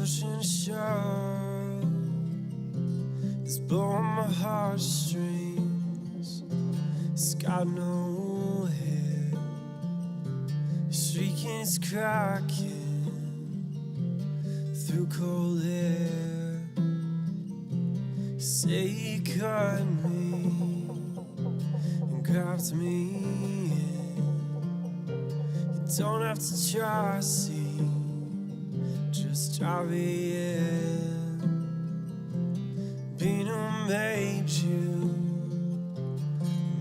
ocean shore is blowing my heartstrings. It's got no head, shrieking, it's cracking through cold air. You say you cut me and grabbed me in. You don't have to try, see, just drive me in. Being who made you,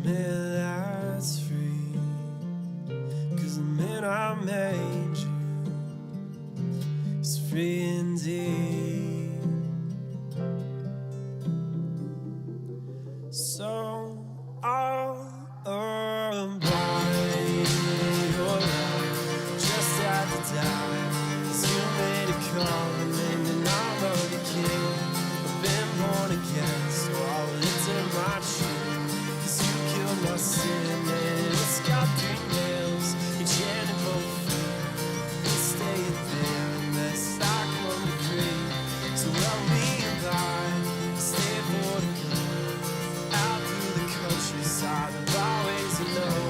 man, that's free. 'Cause the man I made you is free indeed. So I'll abide your love, just at the time. 'Cause you made a covenant and I'm of the king. I've been born again, so I'll lift up my chin. 'Cause you killed my sin and it's got 3 nails, each hand in both feet. It's staying there unless I come to free. So help me abide, stay for the good, out through the countryside, the byways you know,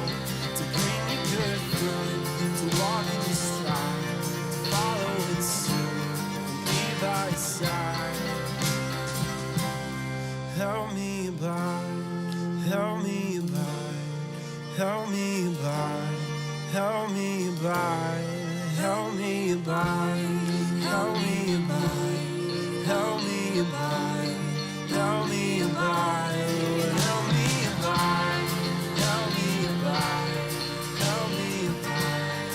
to bring you good fruit, to walk in your stride, to follow in suit, and be by your side. Help me abide, help me abide, help me abide, help me abide, help me abide, help me abide, help me abide, help me abide, Lord, help me abide, help me abide, help me abide,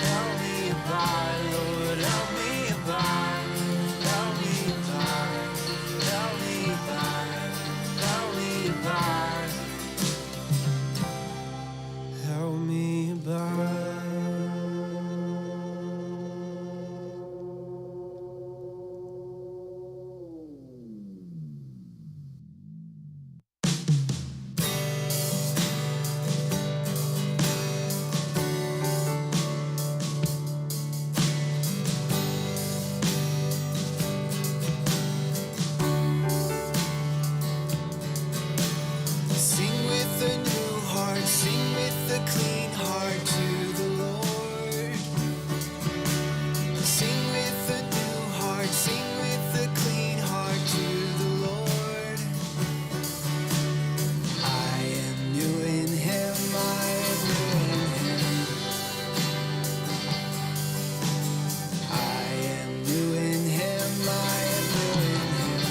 help me abide, Lord, help me abide, help me abide, help me abide, help me abide, help me abide. Sing with a new heart, sing with a clean heart to the Lord. Sing with a new heart, sing with a clean heart to the Lord. I am new in Him, I am new in Him. I am new in Him, I am new in Him.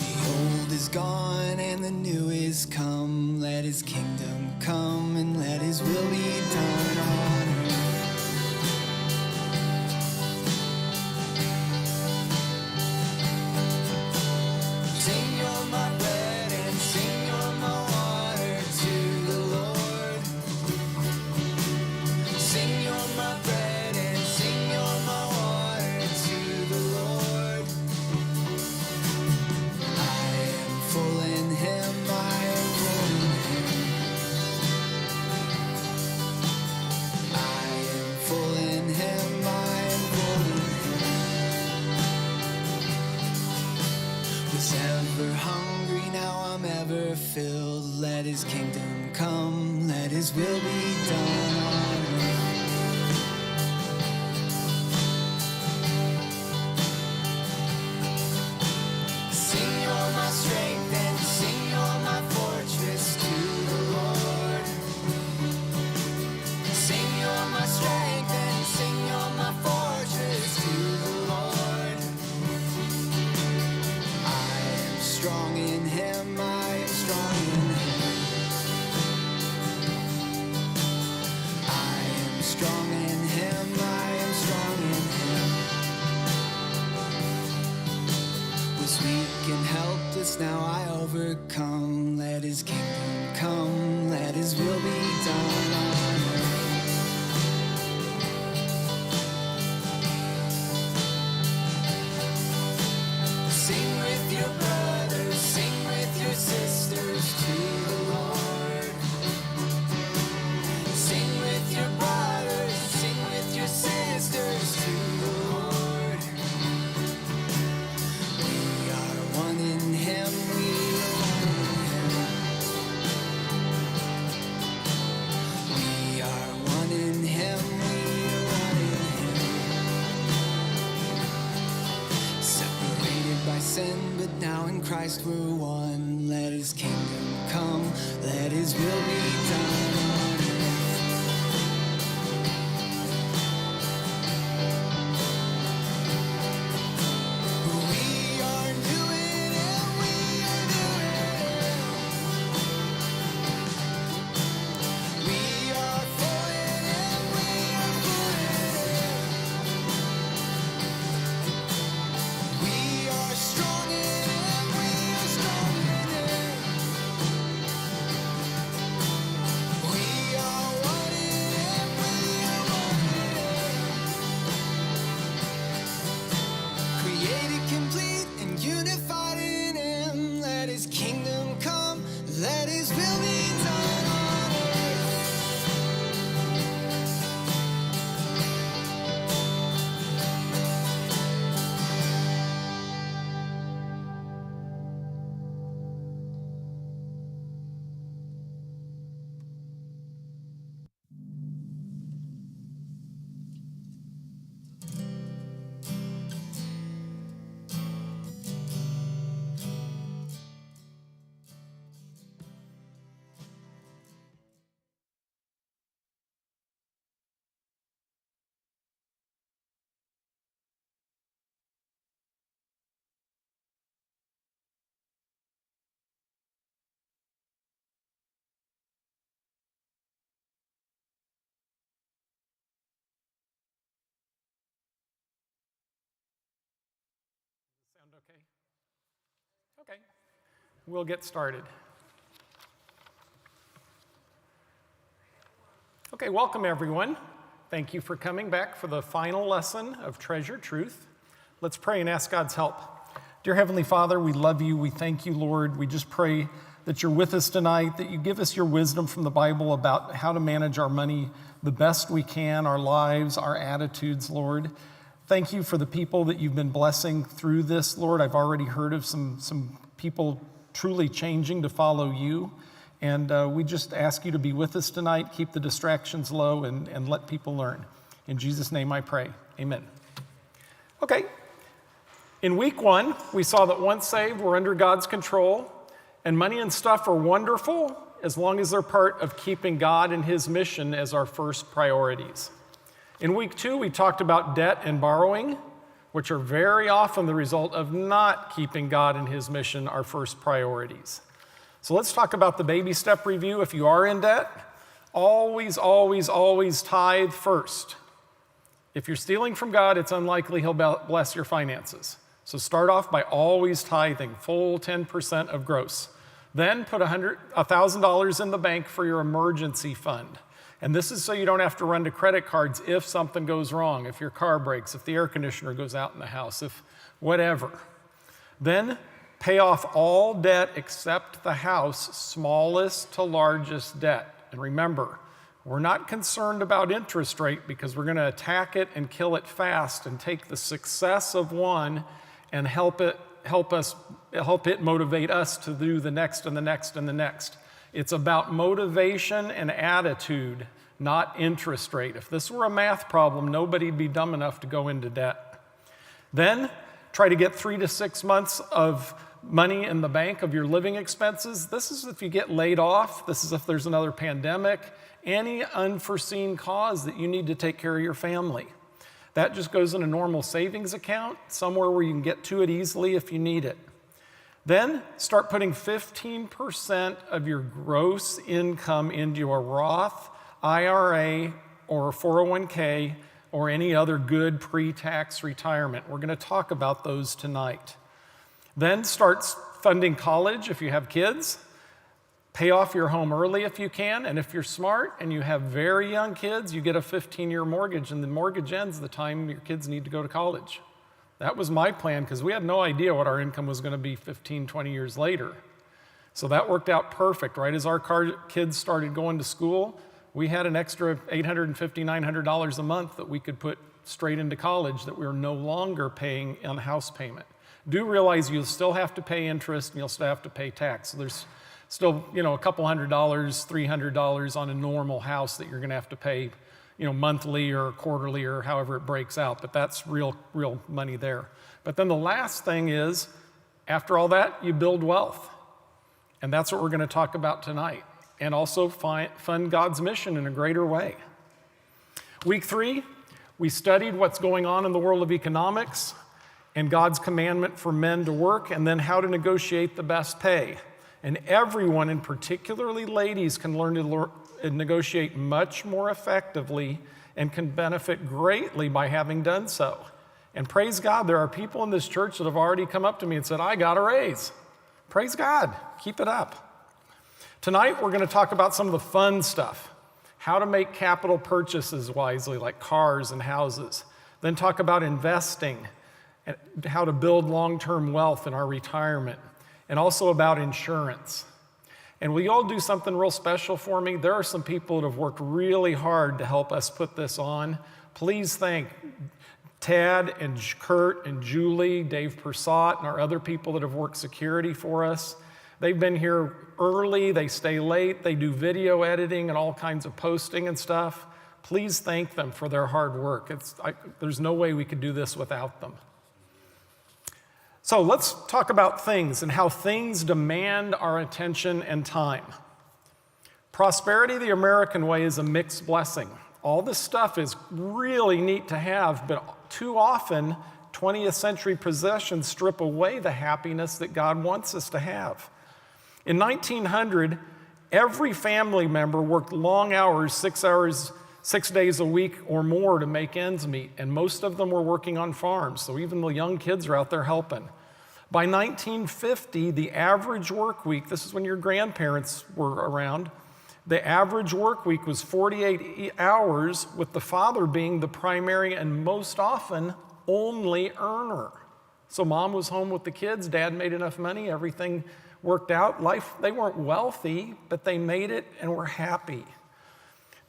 The old is gone and the new is come. Let His kingdom come and let His will be done on earth. Sing you're my bread and sing you're my water to the Lord. Sing you're my bread and sing you're my water to the Lord. I am full in Him, I am full in Him. I am full in Him, I am full in Him. Was ever hungry, now I'm ever filled. Let His kingdom come, let His will be done on earth. Sing you're my strength and sing you're my fortress to the Lord. Sing you're my strength and sing you're my fortress to the Lord. I am strong in Him, I am strong in Him. I am strong in Him, I am strong in Him. Was weak and helpless, now I overcome. Let His kingdom come, let His will be done on earth. Sing with your brothers, sing with your sisters to the Lord. Sing with your brothers, sing with your sisters sin, but now in Christ we're one. Let his kingdom come, let his will be done on earth. We are doing it, we are doing it. We are for it and we are for it. We are strong in it, we are strong in it. We are one in it, we are one in it. Created complete and unified in him. Let his kingdom come, let his will be done on earth. Sound okay? Okay, we'll get started. Okay, welcome everyone. Thank you for coming back for the final lesson of Treasure Truth. Let's pray and ask God's help. Dear Heavenly Father, we love you. We thank you, Lord. We just pray that you're with us tonight, that you give us your wisdom from the Bible about how to manage our money the best we can, our lives, our attitudes, Lord. Thank you for the people that you've been blessing through this, Lord. I've already heard of some people truly changing to follow you. And we just ask you to be with us tonight, keep the distractions low, and let people learn. In Jesus' name I pray, amen. Okay, in week 1, we saw that once saved, we're under God's control, and money and stuff are wonderful as long as they're part of keeping God and his mission as our first priorities. In week 2, we talked about debt and borrowing, which are very often the result of not keeping God and his mission our first priorities. So let's talk about the baby step review. If you are in debt, always, always, always tithe first. If you're stealing from God, it's unlikely he'll bless your finances. So start off by always tithing, full 10% of gross. Then put $1,000 in the bank for your emergency fund. And this is so you don't have to run to credit cards if something goes wrong, if your car breaks, if the air conditioner goes out in the house, if whatever. Then pay off all debt except the house, smallest to largest debt. And remember, we're not concerned about interest rate because we're going to attack it and kill it fast and take the success of one and help it motivate us to do the next and the next and the next. It's about motivation and attitude, not interest rate. If this were a math problem, nobody'd be dumb enough to go into debt. Then try to get 3 to 6 months of money in the bank of your living expenses. This is if you get laid off. This is if there's another pandemic, any unforeseen cause that you need to take care of your family. That just goes in a normal savings account, somewhere where you can get to it easily if you need it. Then start putting 15% of your gross income into a Roth IRA or 401k or any other good pre-tax retirement. We're going to talk about those tonight. Then start funding college if you have kids. Pay off your home early if you can, and if you're smart and you have very young kids, you get a 15-year mortgage, and the mortgage ends the time your kids need to go to college. That was my plan because we had no idea what our income was going to be 15, 20 years later. So that worked out perfect. Right as our kids started going to school, we had an extra $850, $900 a month that we could put straight into college that we were no longer paying on house payment. Do realize you'll still have to pay interest and you'll still have to pay tax. So there's still, a couple $100, $300 on a normal house that you're going to have to pay, monthly or quarterly or however it breaks out. But that's real money there. But then the last thing is After all that, you build wealth. And that's what we're going to talk about tonight. And also fund God's mission in a greater way. Week 3, we studied what's going on in the world of economics and God's commandment for men to work, and then how to negotiate the best pay. And everyone, and particularly ladies, can learn to negotiate much more effectively and can benefit greatly by having done so. And praise God, there are people in this church that have already come up to me and said, I got a raise. Praise God. Keep it up. Tonight, we're going to talk about some of the fun stuff. How to make capital purchases wisely, like cars and houses. Then talk about investing and how to build long-term wealth in our retirement. And also about insurance. And will you all do something real special for me? There are some people that have worked really hard to help us put this on. Please thank Tad and Kurt and Julie, Dave Persott, and our other people that have worked security for us. They've been here early, they stay late, they do video editing and all kinds of posting and stuff. Please thank them for their hard work. There's no way we could do this without them. So let's talk about things and how things demand our attention and time. Prosperity the American way is a mixed blessing. All this stuff is really neat to have, but too often 20th century possessions strip away the happiness that God wants us to have. In 1900, every family member worked long hours, 6 days a week or more to make ends meet, and most of them were working on farms, so even the young kids are out there helping. By 1950, the average work week, this is when your grandparents were around, the average work week was 48 hours, with the father being the primary and most often only earner. So mom was home with the kids, dad made enough money, everything worked out. They weren't wealthy, but they made it and were happy.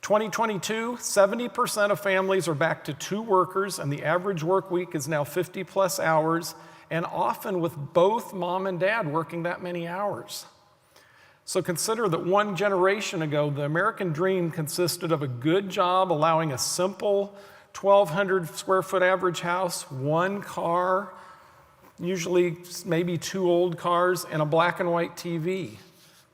2022, 70% of families are back to 2 workers, and the average work week is now 50 plus hours, and often with both mom and dad working that many hours. So consider that 1 generation ago, the American dream consisted of a good job allowing a simple 1,200 square foot average house, 1 car, usually maybe 2 old cars, and a black and white TV.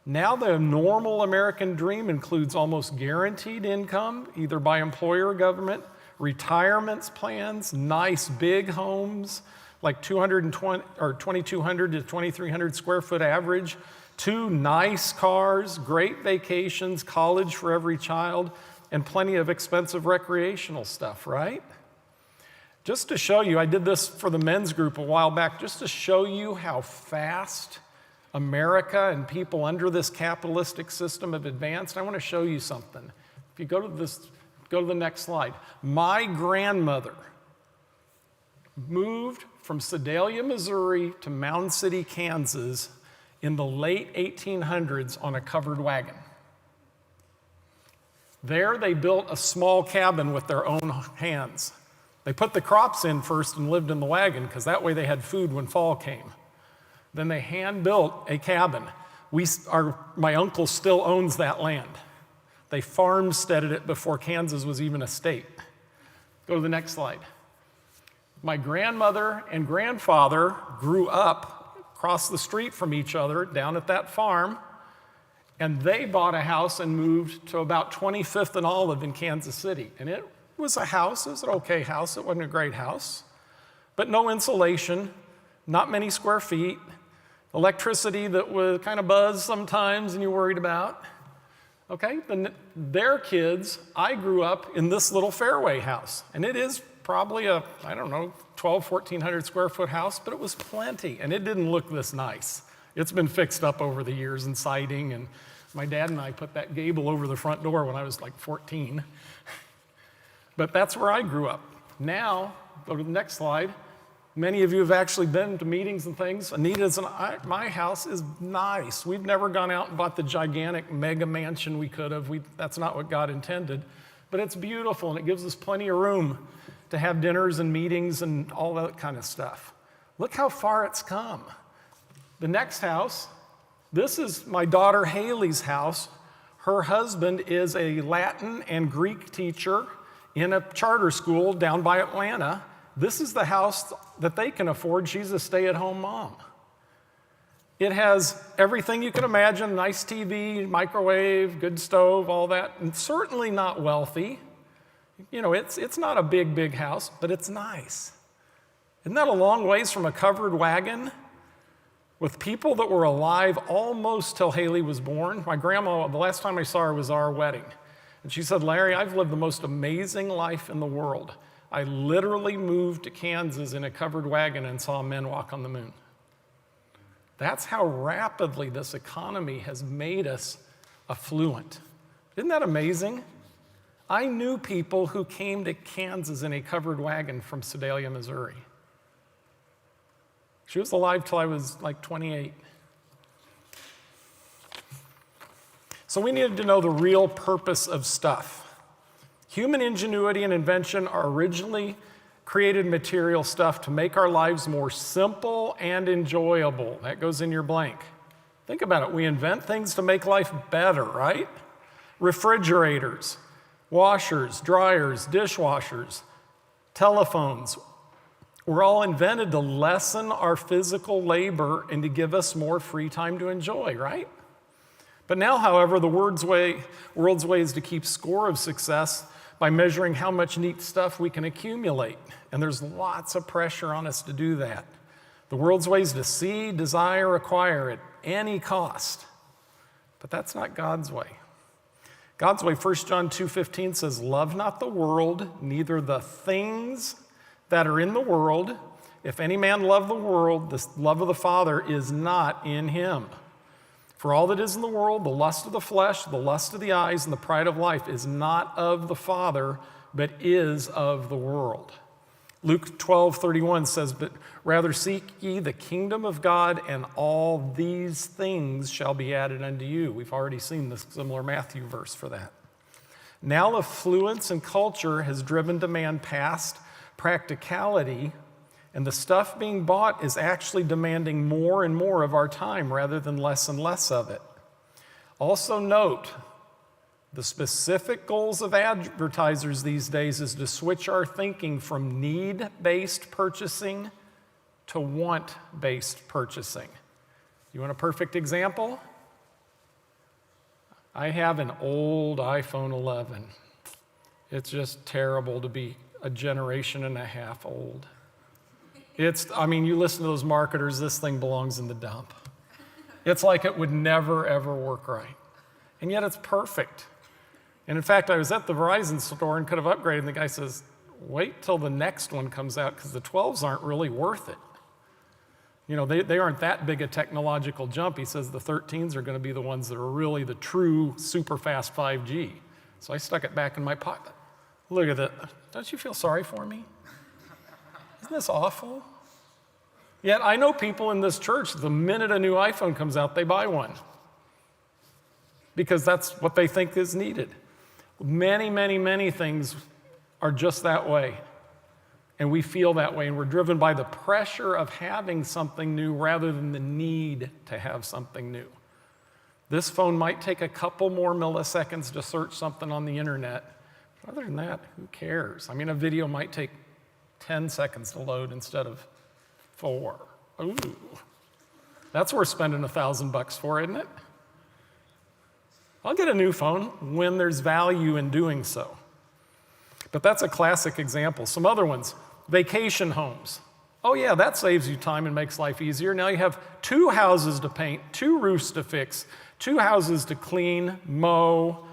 Now the normal American dream includes almost guaranteed income, either by employer or government, retirement plans, nice big homes, like 2,200 to 2,300 square foot average, 2 nice cars, great vacations, college for every child, and plenty of expensive recreational stuff, right? Just to show you, I did this for the men's group a while back, just to show you how fast America and people under this capitalistic system have advanced. I want to show you something. If you go to the next slide. My grandmother moved from Sedalia, Missouri to Mound City, Kansas in the late 1800s on a covered wagon. There they built a small cabin with their own hands. They put the crops in first and lived in the wagon because that way they had food when fall came. Then they hand-built a cabin. My uncle still owns that land. They farmsteaded it before Kansas was even a state. Go to the next slide. My grandmother and grandfather grew up across the street from each other down at that farm, and they bought a house and moved to about 25th and Olive in Kansas City. And it was a house, it was an okay house, it wasn't a great house, but no insulation, not many square feet, electricity that would kind of buzz sometimes and you worried about. Okay, their kids, I grew up in this little fairway house, and it is probably a, 1,200 square foot house, but it was plenty, and it didn't look this nice. It's been fixed up over the years and siding, and my dad and I put that gable over the front door when I was like 14. But that's where I grew up. Now, go to the next slide. Many of you have actually been to meetings and things. Anita's and my house is nice. We've never gone out and bought the gigantic mega mansion we could have. That's not what God intended. But it's beautiful, and it gives us plenty of room to have dinners and meetings and all that kind of stuff. Look how far it's come. The next house, this is my daughter Haley's house. Her husband is a Latin and Greek teacher in a charter school down by Atlanta. This is the house that they can afford. She's a stay-at-home mom. It has everything you can imagine, nice TV, microwave, good stove, all that, and certainly not wealthy. You know, it's not a big house, but it's nice. Isn't that a long ways from a covered wagon with people that were alive almost till Haley was born? My grandma, the last time I saw her was our wedding. And she said, Larry, I've lived the most amazing life in the world. I literally moved to Kansas in a covered wagon and saw men walk on the moon. That's how rapidly this economy has made us affluent. Isn't that amazing? I knew people who came to Kansas in a covered wagon from Sedalia, Missouri. She was alive till I was like 28. So we needed to know the real purpose of stuff. Human ingenuity and invention are originally created material stuff to make our lives more simple and enjoyable. That goes in your blank. Think about it. We invent things to make life better, right? Refrigerators, washers, dryers, dishwashers, telephones, were all invented to lessen our physical labor and to give us more free time to enjoy, right? But now, however, the world's way is to keep score of success by measuring how much neat stuff we can accumulate. And there's lots of pressure on us to do that. The world's way is to see, desire, acquire at any cost. But that's not God's way. God's way, 1 John 2:15 says, love not the world, neither the things that are in the world. If any man love the world, the love of the Father is not in him. For all that is in the world, the lust of the flesh, the lust of the eyes, and the pride of life is not of the Father, but is of the world. Luke 12:31 says, but rather seek ye the kingdom of God, and all these things shall be added unto you. We've already seen the similar Matthew verse for that. Now affluence and culture has driven demand past practicality, and the stuff being bought is actually demanding more and more of our time rather than less and less of it. Also note, the specific goals of advertisers these days is to switch our thinking from need-based purchasing to want-based purchasing. You want a perfect example? I have an old iPhone 11. It's just terrible to be a generation and a half old. You listen to those marketers, this thing belongs in the dump. It's like it would never, ever work right. And yet it's perfect. And in fact, I was at the Verizon store and could have upgraded, and the guy says, wait till the next one comes out because the 12s aren't really worth it. You know, they aren't that big a technological jump. He says the 13s are going to be the ones that are really the true super fast 5G. So I stuck it back in my pocket. Look at that. Don't you feel sorry for me? Isn't this awful? Yet I know people in this church, the minute a new iPhone comes out, they buy one. Because that's what they think is needed. Many things are just that way. And we feel that way, and we're driven by the pressure of having something new rather than the need to have something new. This phone might take a couple more milliseconds to search something on the internet. Other than that, who cares? A video might take 10 seconds to load instead of 4. Ooh, that's worth spending $1,000 for, isn't it? I'll get a new phone when there's value in doing so. But that's a classic example. Some other ones, vacation homes. Oh yeah, that saves you time and makes life easier. Now you have 2 houses to paint, 2 roofs to fix, 2 houses to clean, mow,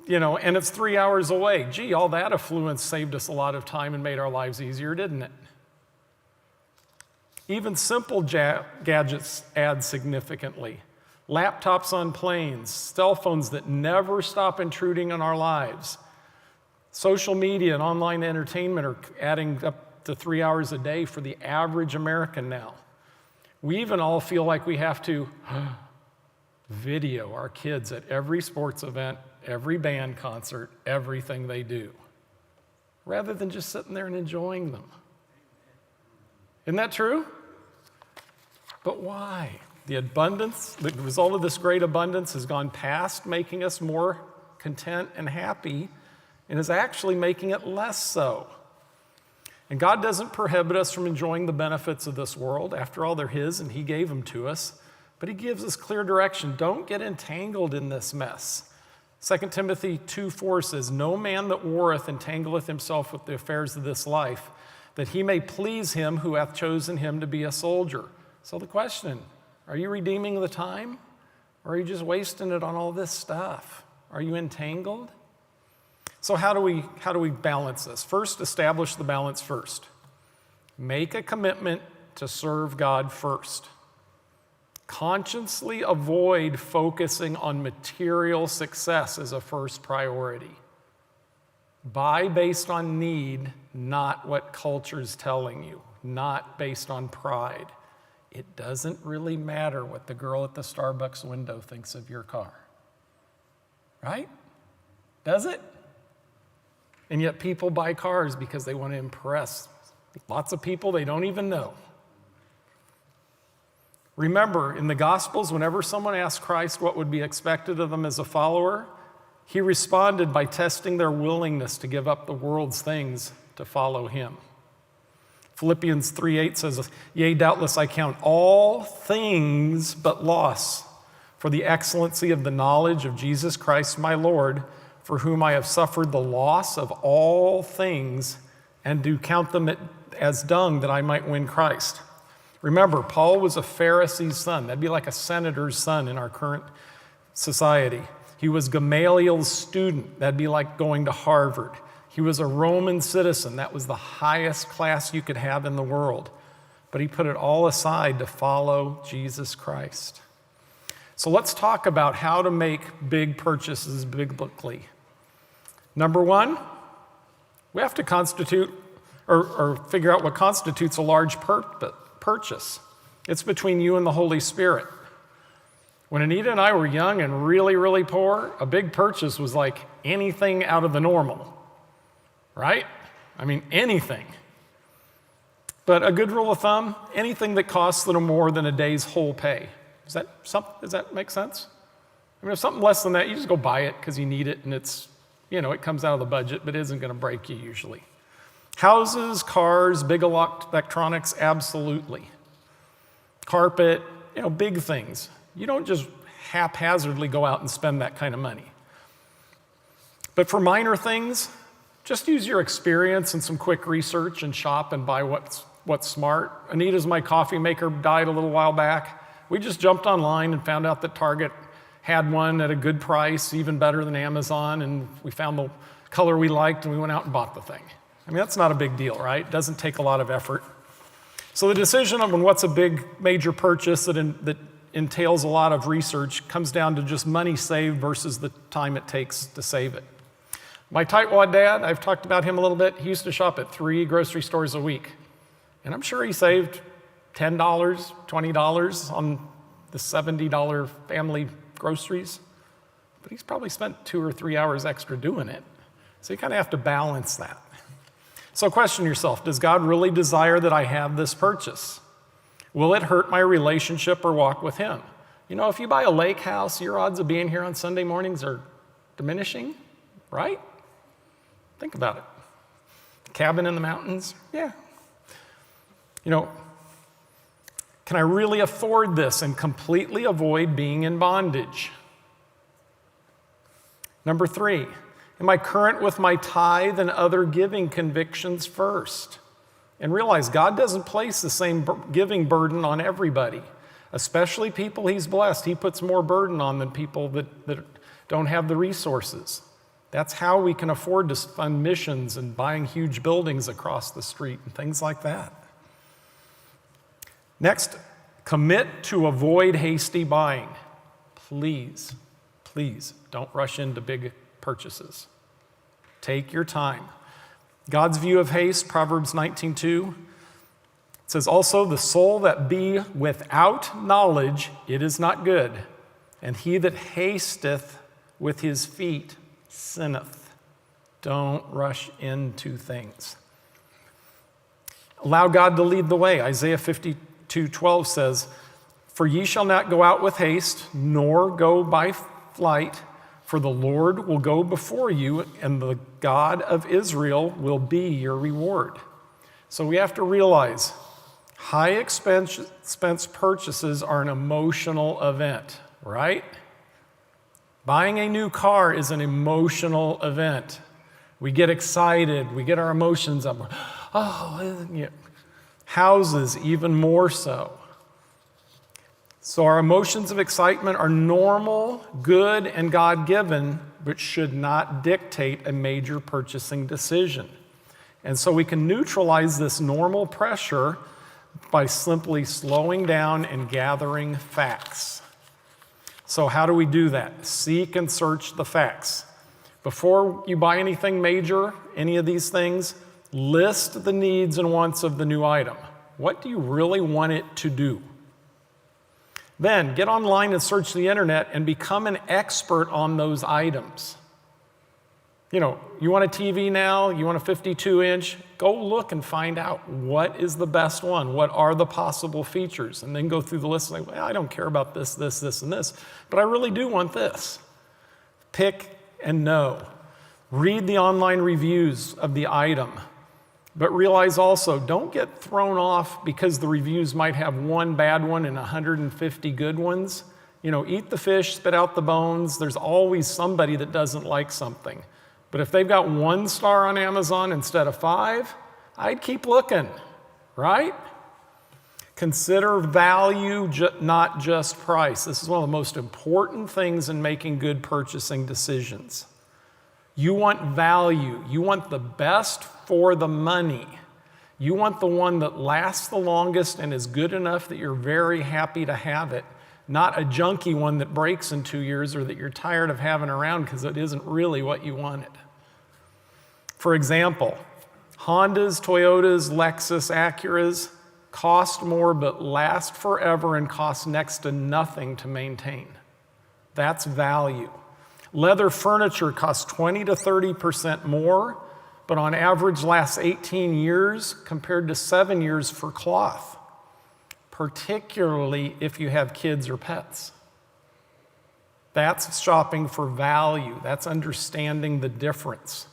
and it's 3 hours away. Gee, all that affluence saved us a lot of time and made our lives easier, didn't it? Even simple gadgets add significantly. Laptops on planes, cell phones that never stop intruding on our lives. Social media and online entertainment are adding up to 3 hours a day for the average American now. We even all feel like we have to video our kids at every sports event, every band concert, everything they do, rather than just sitting there and enjoying them. Isn't that true? But why? The result of this great abundance has gone past making us more content and happy and is actually making it less so. And God doesn't prohibit us from enjoying the benefits of this world. After all, they're His and He gave them to us. But He gives us clear direction. Don't get entangled in this mess. 2 Timothy 2:4 says, "No man that warreth entangleth himself with the affairs of this life, that he may please him who hath chosen him to be a soldier." So the question, are you redeeming the time? Or are you just wasting it on all this stuff? Are you entangled? So how do we balance this? First, establish the balance first. Make a commitment to serve God first. Consciously avoid focusing on material success as a first priority. Buy based on need, not what culture's telling you, not based on pride. It doesn't really matter what the girl at the Starbucks window thinks of your car. Right? Does it? And yet people buy cars because they want to impress lots of people they don't even know. Remember, in the Gospels, whenever someone asked Christ what would be expected of them as a follower, He responded by testing their willingness to give up the world's things to follow Him. Philippians 3:8 says, "Yea, doubtless I count all things but loss for the excellency of the knowledge of Jesus Christ my Lord, for whom I have suffered the loss of all things, and do count them as dung that I might win Christ." Remember, Paul was a Pharisee's son. That'd be like a senator's son in our current society. He was Gamaliel's student. That'd be like going to Harvard. He was a Roman citizen. That was the highest class you could have in the world. But he put it all aside to follow Jesus Christ. So let's talk about how to make big purchases biblically. Number one, we have to constitute or figure out what constitutes a large purchase. It's between you and the Holy Spirit. When Anita and I were young and really, really poor, a big purchase was like anything out of the normal, right? I mean, anything. But a good rule of thumb, anything that costs a little more than a day's whole pay. Does that make sense? I mean, if something less than that, you just go buy it because you need it and it's, it comes out of the budget, but it isn't going to break you usually. Houses, cars, big electronics, absolutely. Carpet, big things. You don't just haphazardly go out and spend that kind of money. But for minor things, just use your experience and some quick research and shop and buy what's smart. Anita's my coffee maker died a little while back. We just jumped online and found out that Target had one at a good price, even better than Amazon, and we found the color we liked and we went out and bought the thing. I mean, that's not a big deal, right? It doesn't take a lot of effort. So the decision on what's a big major purchase that entails a lot of research comes down to just money saved versus the time it takes to save it. My tightwad dad, I've talked about him a little bit. He used to shop at 3 grocery stores a week. And I'm sure he saved $10, $20 on the $70 family groceries. But he's probably spent 2 or 3 hours extra doing it. So you kind of have to balance that. So question yourself, does God really desire that I have this purchase? Will it hurt my relationship or walk with Him? If you buy a lake house, your odds of being here on Sunday mornings are diminishing, right? Think about it. Cabin in the mountains? Yeah. Can I really afford this and completely avoid being in bondage? Number 3, am I current with my tithe and other giving convictions first? And realize God doesn't place the same giving burden on everybody, especially people He's blessed. He puts more burden on than people that don't have the resources. That's how we can afford to fund missions and buying huge buildings across the street and things like that. Next, commit to avoid hasty buying. Please don't rush into big purchases. Take your time. God's view of haste, Proverbs 19:2, says, "Also the soul that be without knowledge, it is not good, and he that hasteth with his feet sinneth." Don't rush into things. Allow God to lead the way. Isaiah 52:12 says, "For ye shall not go out with haste, nor go by flight, for the Lord will go before you, and the God of Israel will be your reward." So we have to realize high expense purchases are an emotional event, right? Buying a new car is an emotional event. We get excited, we get our emotions up. Oh, yeah. Houses, even more so. So our emotions of excitement are normal, good, and God-given, but should not dictate a major purchasing decision. And so we can neutralize this normal pressure by simply slowing down and gathering facts. So how do we do that? Seek and search the facts. Before you buy anything major, any of these things, list the needs and wants of the new item. What do you really want it to do? Then get online and search the internet and become an expert on those items. You want a TV now, you want a 52-inch, go look and find out what is the best one, what are the possible features, and then go through the list and say, well, I don't care about this, this, this, and this, but I really do want this. Pick and know. Read the online reviews of the item, but realize also, don't get thrown off because the reviews might have one bad one and 150 good ones. Eat the fish, spit out the bones. There's always somebody that doesn't like something. But if they've got 1 star on Amazon instead of 5, I'd keep looking, right? Consider value, not just price. This is one of the most important things in making good purchasing decisions. You want value. You want the best for the money. You want the one that lasts the longest and is good enough that you're very happy to have it, not a junky one that breaks in 2 years or that you're tired of having around because it isn't really what you wanted. For example, Hondas, Toyotas, Lexus, Acuras cost more but last forever and cost next to nothing to maintain. That's value. Leather furniture costs 20 to 30% more, but on average lasts 18 years compared to 7 years for cloth, particularly if you have kids or pets. That's shopping for value. That's understanding the difference.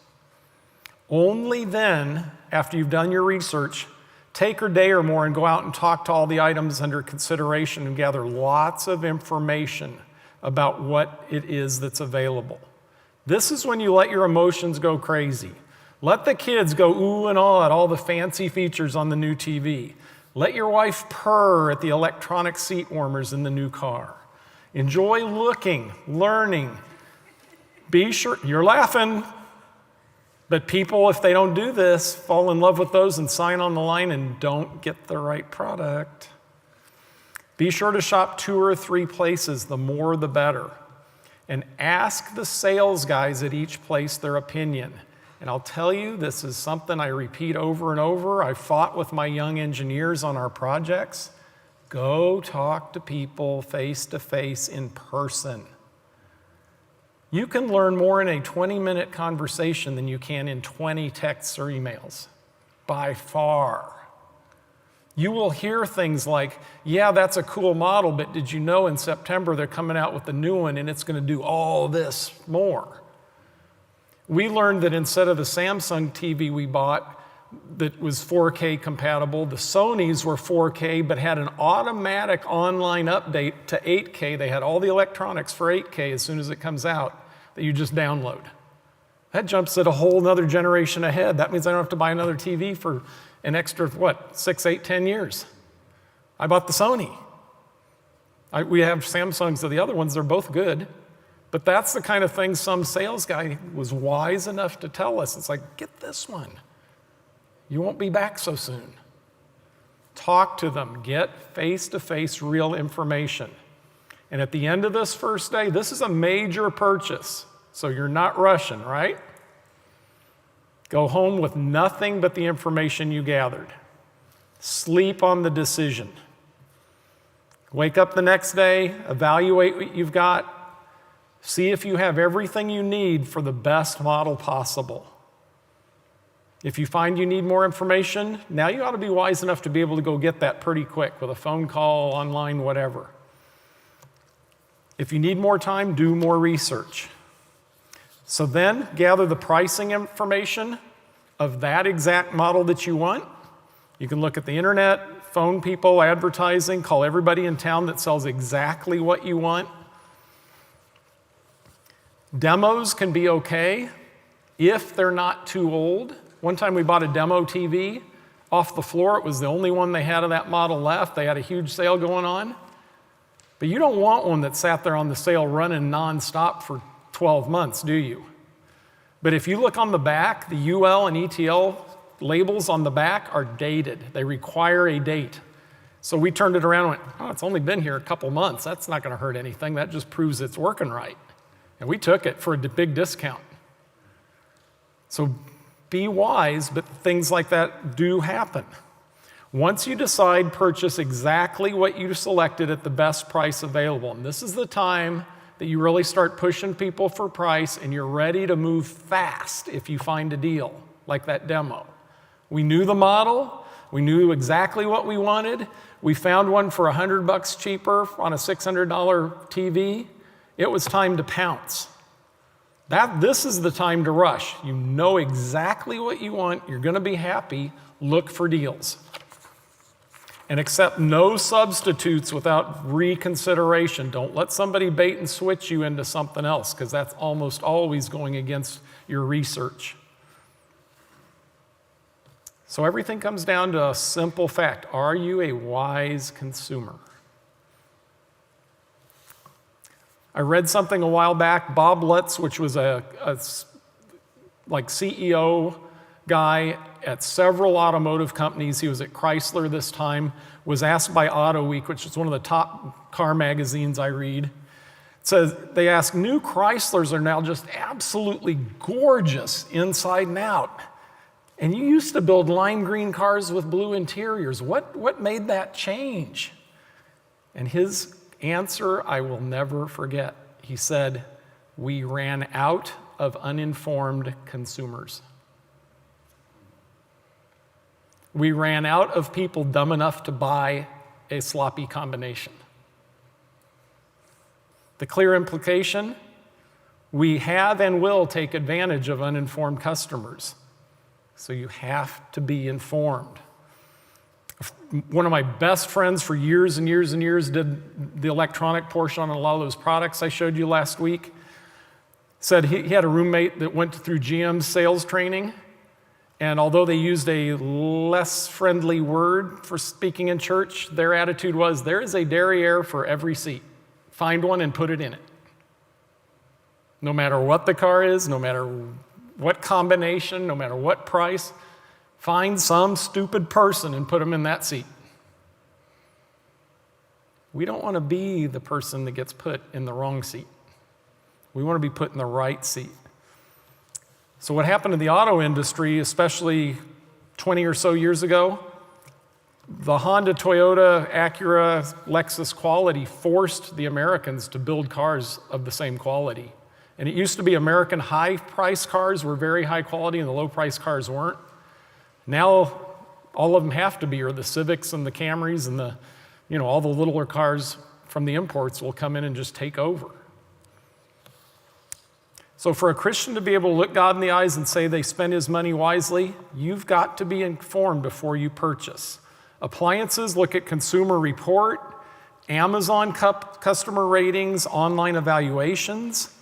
Only then, after you've done your research, take a day or more and go out and talk to all the items under consideration and gather lots of information about what it is that's available. This is when you let your emotions go crazy. Let the kids go ooh and ah at all the fancy features on the new TV. Let your wife purr at the electronic seat warmers in the new car. Enjoy looking, learning. Be sure, you're laughing, but people, if they don't do this, fall in love with those and sign on the line and don't get the right product. Be sure to shop 2 or 3 places, the more the better. And ask the sales guys at each place their opinion. And I'll tell you, this is something I repeat over and over. I fought with my young engineers on our projects. Go talk to people face to face in person. You can learn more in a 20-minute conversation than you can in 20 texts or emails, by far. You will hear things like, yeah, that's a cool model, but did you know in September they're coming out with a new one and it's going to do all this more? We learned that instead of the Samsung TV we bought that was 4K compatible, the Sonys were 4K but had an automatic online update to 8K. They had all the electronics for 8K as soon as it comes out that you just download. That jumps it a whole nother generation ahead. That means I don't have to buy another TV for an extra, 6, 8, 10 years. I bought the Sony. We have Samsungs of the other ones. They're both good. But that's the kind of thing some sales guy was wise enough to tell us. It's like, get this one. You won't be back so soon. Talk to them. Get face-to-face real information. And at the end of this first day, this is a major purchase. So you're not rushing, right? Go home with nothing but the information you gathered. Sleep on the decision. Wake up the next day, evaluate what you've got, see if you have everything you need for the best model possible. If you find you need more information, now you ought to be wise enough to be able to go get that pretty quick with a phone call, online, whatever. If you need more time, do more research. So then gather the pricing information of that exact model that you want You can look at the internet, phone people, advertising, call everybody in town that sells exactly what you want. Demos can be okay if they're not too old. One time we bought a demo TV off the floor. It was the only one they had of that model left. They had a huge sale going on. But you don't want one that sat there on the sale running nonstop for 12 months, do you? But if you look on the back, the UL and ETL labels on the back are dated. They require a date. So we turned it around and went, oh, it's only been here a couple months. That's not going to hurt anything. That just proves it's working right. And we took it for a big discount. So be wise, but things like that do happen. Once you decide, purchase exactly what you selected at the best price available. And this is the time that you really start pushing people for price, and you're ready to move fast if you find a deal, like that demo. We knew the model. We knew exactly what we wanted. We found one for $100 cheaper on a $600 TV. It was time to pounce. This is the time to rush. You know exactly what you want. You're going to be happy. Look for deals. And accept no substitutes without reconsideration. Don't let somebody bait and switch you into something else, because that's almost always going against your research. So everything comes down to a simple fact. Are you a wise consumer? I read something a while back. Bob Lutz, which was a CEO guy at several automotive companies, he was at Chrysler this time, was asked by Auto Week, which is one of the top car magazines I read. It says, they asked, new Chryslers are now just absolutely gorgeous inside and out. And you used to build lime green cars with blue interiors. What made that change? And his answer I will never forget. He said, we ran out of uninformed consumers. We ran out of people dumb enough to buy a sloppy combination. The clear implication, we have and will take advantage of uninformed customers. So you have to be informed. One of my best friends for years and years and years did the electronic portion on a lot of those products I showed you last week. Said he had a roommate that went through GM sales training, and although they used a less friendly word for speaking in church, their attitude was, there is a derriere for every seat. Find one and put it in it. No matter what the car is, no matter what combination, no matter what price, find some stupid person and put them in that seat. We don't want to be the person that gets put in the wrong seat. We want to be put in the right seat. So what happened in the auto industry, especially 20 or so years ago, the Honda, Toyota, Acura, Lexus quality forced the Americans to build cars of the same quality. And it used to be American high-price cars were very high quality and the low-price cars weren't. Now, all of them have to be, or the Civics and the Camrys and all the littler cars from the imports will come in and just take over. So for a Christian to be able to look God in the eyes and say they spend his money wisely, you've got to be informed before you purchase. Appliances, look at Consumer Report, Amazon customer ratings, online evaluations.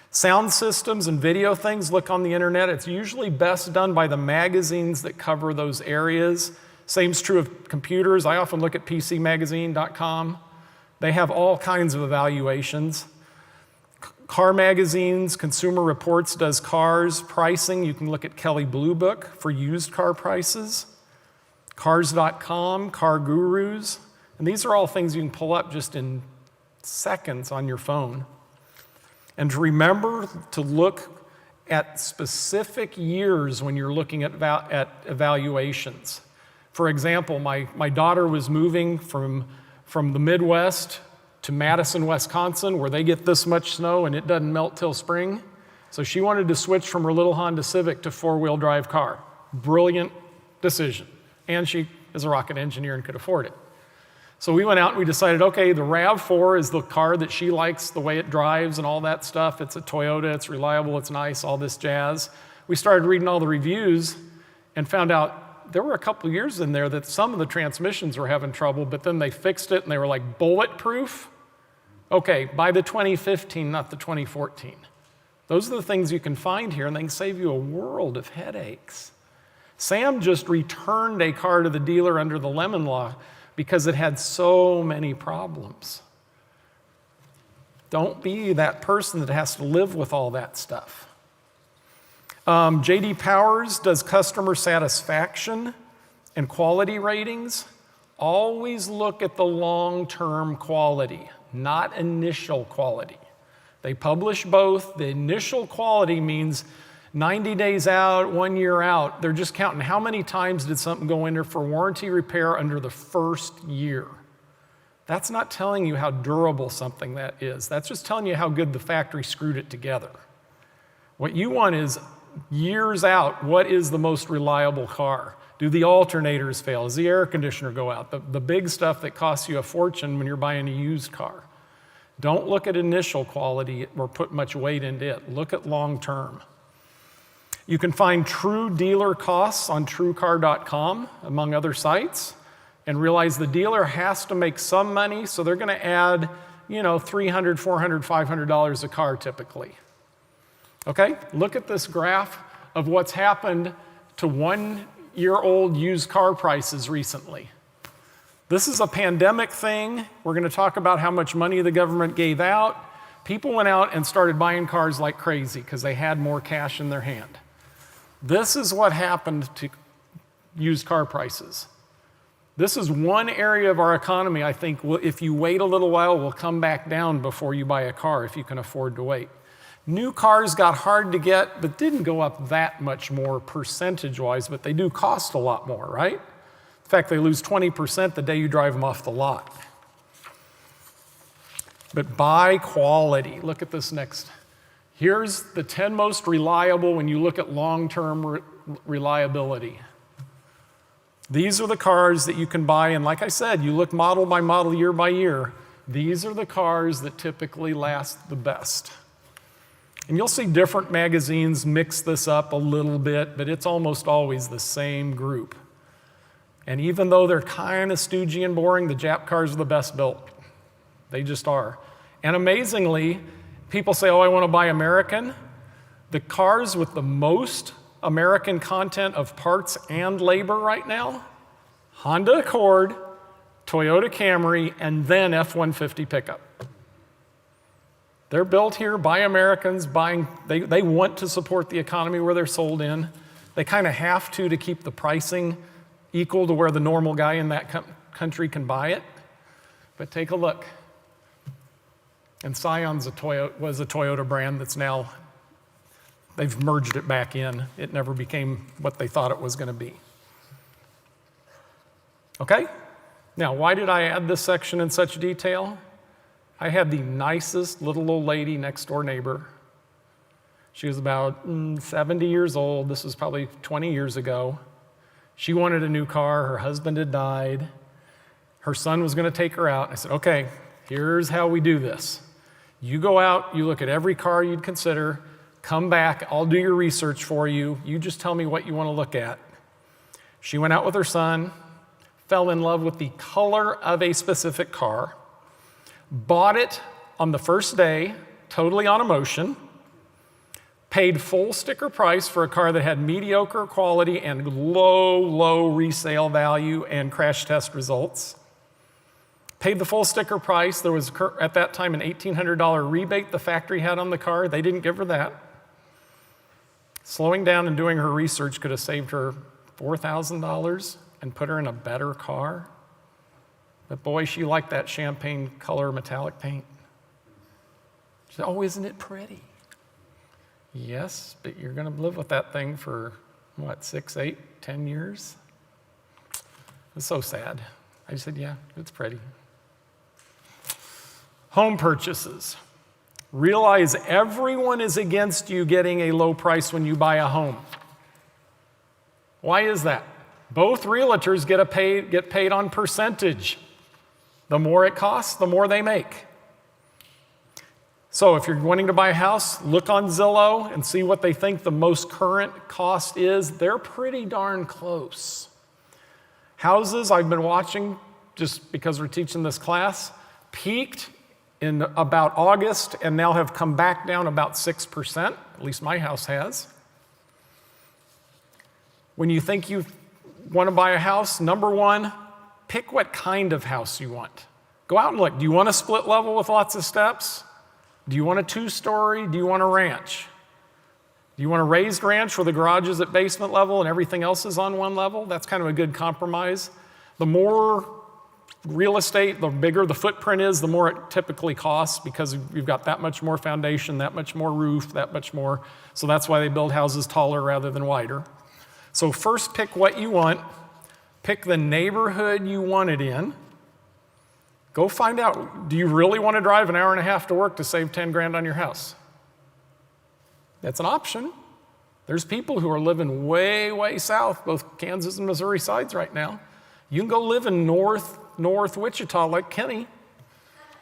Sound systems and video things, look on the internet. It's usually best done by the magazines that cover those areas. Same's true of computers. I often look at PCMagazine.com. They have all kinds of evaluations. Car magazines, Consumer Reports does cars pricing. You can look at Kelley Blue Book for used car prices. Cars.com, Car Gurus. And these are all things you can pull up just in seconds on your phone. And to remember to look at specific years when you're looking at evaluations. For example, my daughter was moving from the Midwest to Madison, Wisconsin, where they get this much snow and it doesn't melt till spring. So she wanted to switch from her little Honda Civic to four-wheel drive car. Brilliant decision. And she is a rocket engineer and could afford it. So we went out and we decided, okay, the RAV4 is the car that she likes, the way it drives and all that stuff. It's a Toyota, it's reliable, it's nice, all this jazz. We started reading all the reviews and found out there were a couple years in there that some of the transmissions were having trouble, but then they fixed it and they were like bulletproof. Okay, buy the 2015, not the 2014. Those are the things you can find here, and they can save you a world of headaches. Sam just returned a car to the dealer under the Lemon Law because it had so many problems. Don't be that person that has to live with all that stuff. J.D. Powers does customer satisfaction and quality ratings. Always look at the long-term quality, not initial quality. They publish both. The initial quality means 90 days out, 1 year out. They're just counting how many times did something go in there for warranty repair under the first year. That's not telling you how durable something that is. That's just telling you how good the factory screwed it together. What you want is years out, what is the most reliable car? Do the alternators fail? Does the air conditioner go out? The big stuff that costs you a fortune when you're buying a used car. Don't look at initial quality or put much weight into it. Look at long term. You can find true dealer costs on TrueCar.com, among other sites, and realize the dealer has to make some money, so they're going to add, $300, $400, $500 a car typically. Okay, look at this graph of what's happened to 1 year old used car prices recently. This is a pandemic thing. We're going to talk about how much money the government gave out. People went out and started buying cars like crazy because they had more cash in their hand. This is what happened to used car prices. This is one area of our economy I think if you wait a little while will come back down before you buy a car if you can afford to wait. New cars got hard to get, but didn't go up that much more percentage-wise, but they do cost a lot more, right? In fact, they lose 20% the day you drive them off the lot. But buy quality. Look at this next. Here's the 10 most reliable when you look at long-term reliability. These are the cars that you can buy, and like I said, you look model by model, year by year. These are the cars that typically last the best. And you'll see different magazines mix this up a little bit, but it's almost always the same group. And even though they're kind of stoogey and boring, the Jap cars are the best built. They just are. And amazingly, people say, oh, I want to buy American. The cars with the most American content of parts and labor right now, Honda Accord, Toyota Camry, and then F-150 pickup. They're built here by Americans, they want to support the economy where they're sold in. They kind of have to keep the pricing equal to where the normal guy in that country can buy it. But take a look. And Scion's was a Toyota brand that's now, they've merged it back in. It never became what they thought it was going to be. Okay? Now, why did I add this section in such detail? I had the nicest little old lady next door neighbor. She was about 70 years old. This was probably 20 years ago. She wanted a new car. Her husband had died. Her son was going to take her out. I said, okay, here's how we do this. You go out, you look at every car you'd consider, come back, I'll do your research for you. You just tell me what you want to look at. She went out with her son, fell in love with the color of a specific car, bought it on the first day, totally on emotion, paid full sticker price for a car that had mediocre quality and low resale value and crash test results. Paid the full sticker price. There was, at that time, an $1,800 rebate the factory had on the car. They didn't give her that. Slowing down and doing her research could have saved her $4,000 and put her in a better car. But boy, she liked that champagne color metallic paint. She said, oh, isn't it pretty? Yes, but you're going to live with that thing for, 6, 8, 10 years? It's so sad. I just said, yeah, it's pretty. Home purchases. Realize everyone is against you getting a low price when you buy a home. Why is that? Both realtors get paid on percentage. The more it costs, the more they make. So if you're wanting to buy a house, look on Zillow and see what they think the most current cost is. They're pretty darn close. Houses I've been watching, just because we're teaching this class, peaked in about August and now have come back down about 6%, at least my house has. When you think you want to buy a house, number one, pick what kind of house you want. Go out and look. Do you want a split level with lots of steps? Do you want a 2-story? Do you want a ranch? Do you want a raised ranch where the garage is at basement level and everything else is on one level? That's kind of a good compromise. The more real estate, the bigger the footprint is, the more it typically costs because you've got that much more foundation, that much more roof, that much more. So that's why they build houses taller rather than wider. So first pick what you want. Pick the neighborhood you want it in. Go find out, do you really want to drive an hour and a half to work to save 10 grand on your house? That's an option. There's people who are living way, way south, both Kansas and Missouri sides right now. You can go live in north Wichita like Kenny.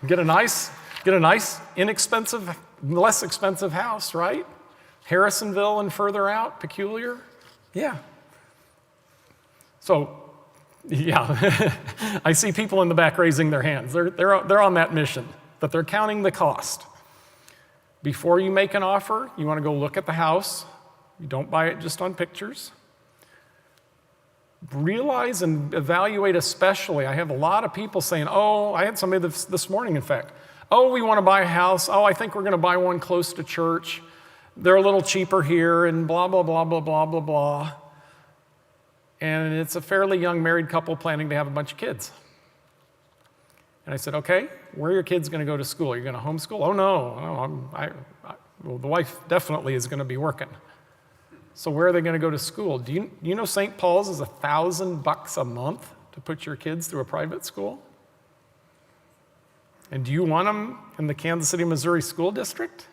Get a nice, inexpensive, less expensive house, right? Harrisonville and further out, Peculiar. Yeah. So, yeah, I see people in the back raising their hands. They're on that mission, but they're counting the cost. Before you make an offer, you want to go look at the house. You don't buy it just on pictures. Realize and evaluate especially. I have a lot of people saying, oh, I had somebody this morning, in fact. Oh, we want to buy a house. Oh, I think we're going to buy one close to church. They're a little cheaper here and blah, blah, blah, blah, blah, blah, blah. And it's a fairly young married couple planning to have a bunch of kids. And I said, okay, where are your kids going to go to school? Are you going to homeschool? Oh, no. Well, the wife definitely is going to be working. So where are they going to go to school? Do you know St. Paul's is $1,000 a month to put your kids through a private school? And do you want them in the Kansas City, Missouri school district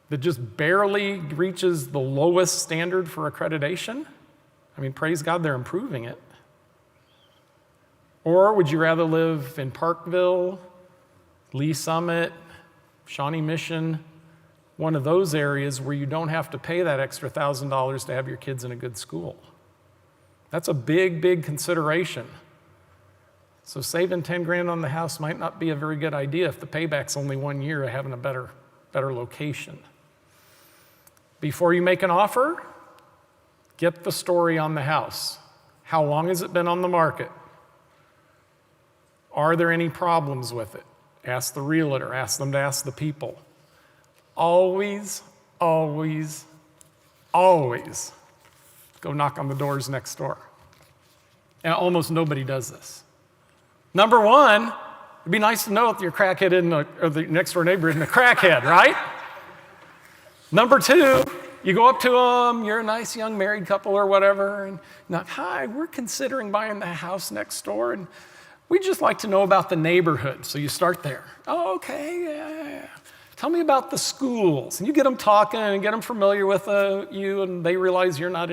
that just barely reaches the lowest standard for accreditation? I mean, praise God, they're improving it. Or would you rather live in Parkville, Lee Summit, Shawnee Mission, one of those areas where you don't have to pay that extra $1,000 to have your kids in a good school? That's a big, big consideration. So saving 10 grand on the house might not be a very good idea if the payback's only 1 year of having a better location. Before you make an offer, get the story on the house. How long has it been on the market? Are there any problems with it? Ask the realtor, ask them to ask the people. Always, always, always go knock on the doors next door. And almost nobody does this. Number one, it'd be nice to know if your crackhead or the next door neighbor isn't a crackhead, right? Number two, you go up to them, you're a nice young married couple or whatever, and you're like, hi, we're considering buying the house next door, and we'd just like to know about the neighborhood. So you start there. Oh, okay, yeah. Tell me about the schools. And you get them talking and get them familiar with you, and they realize you're not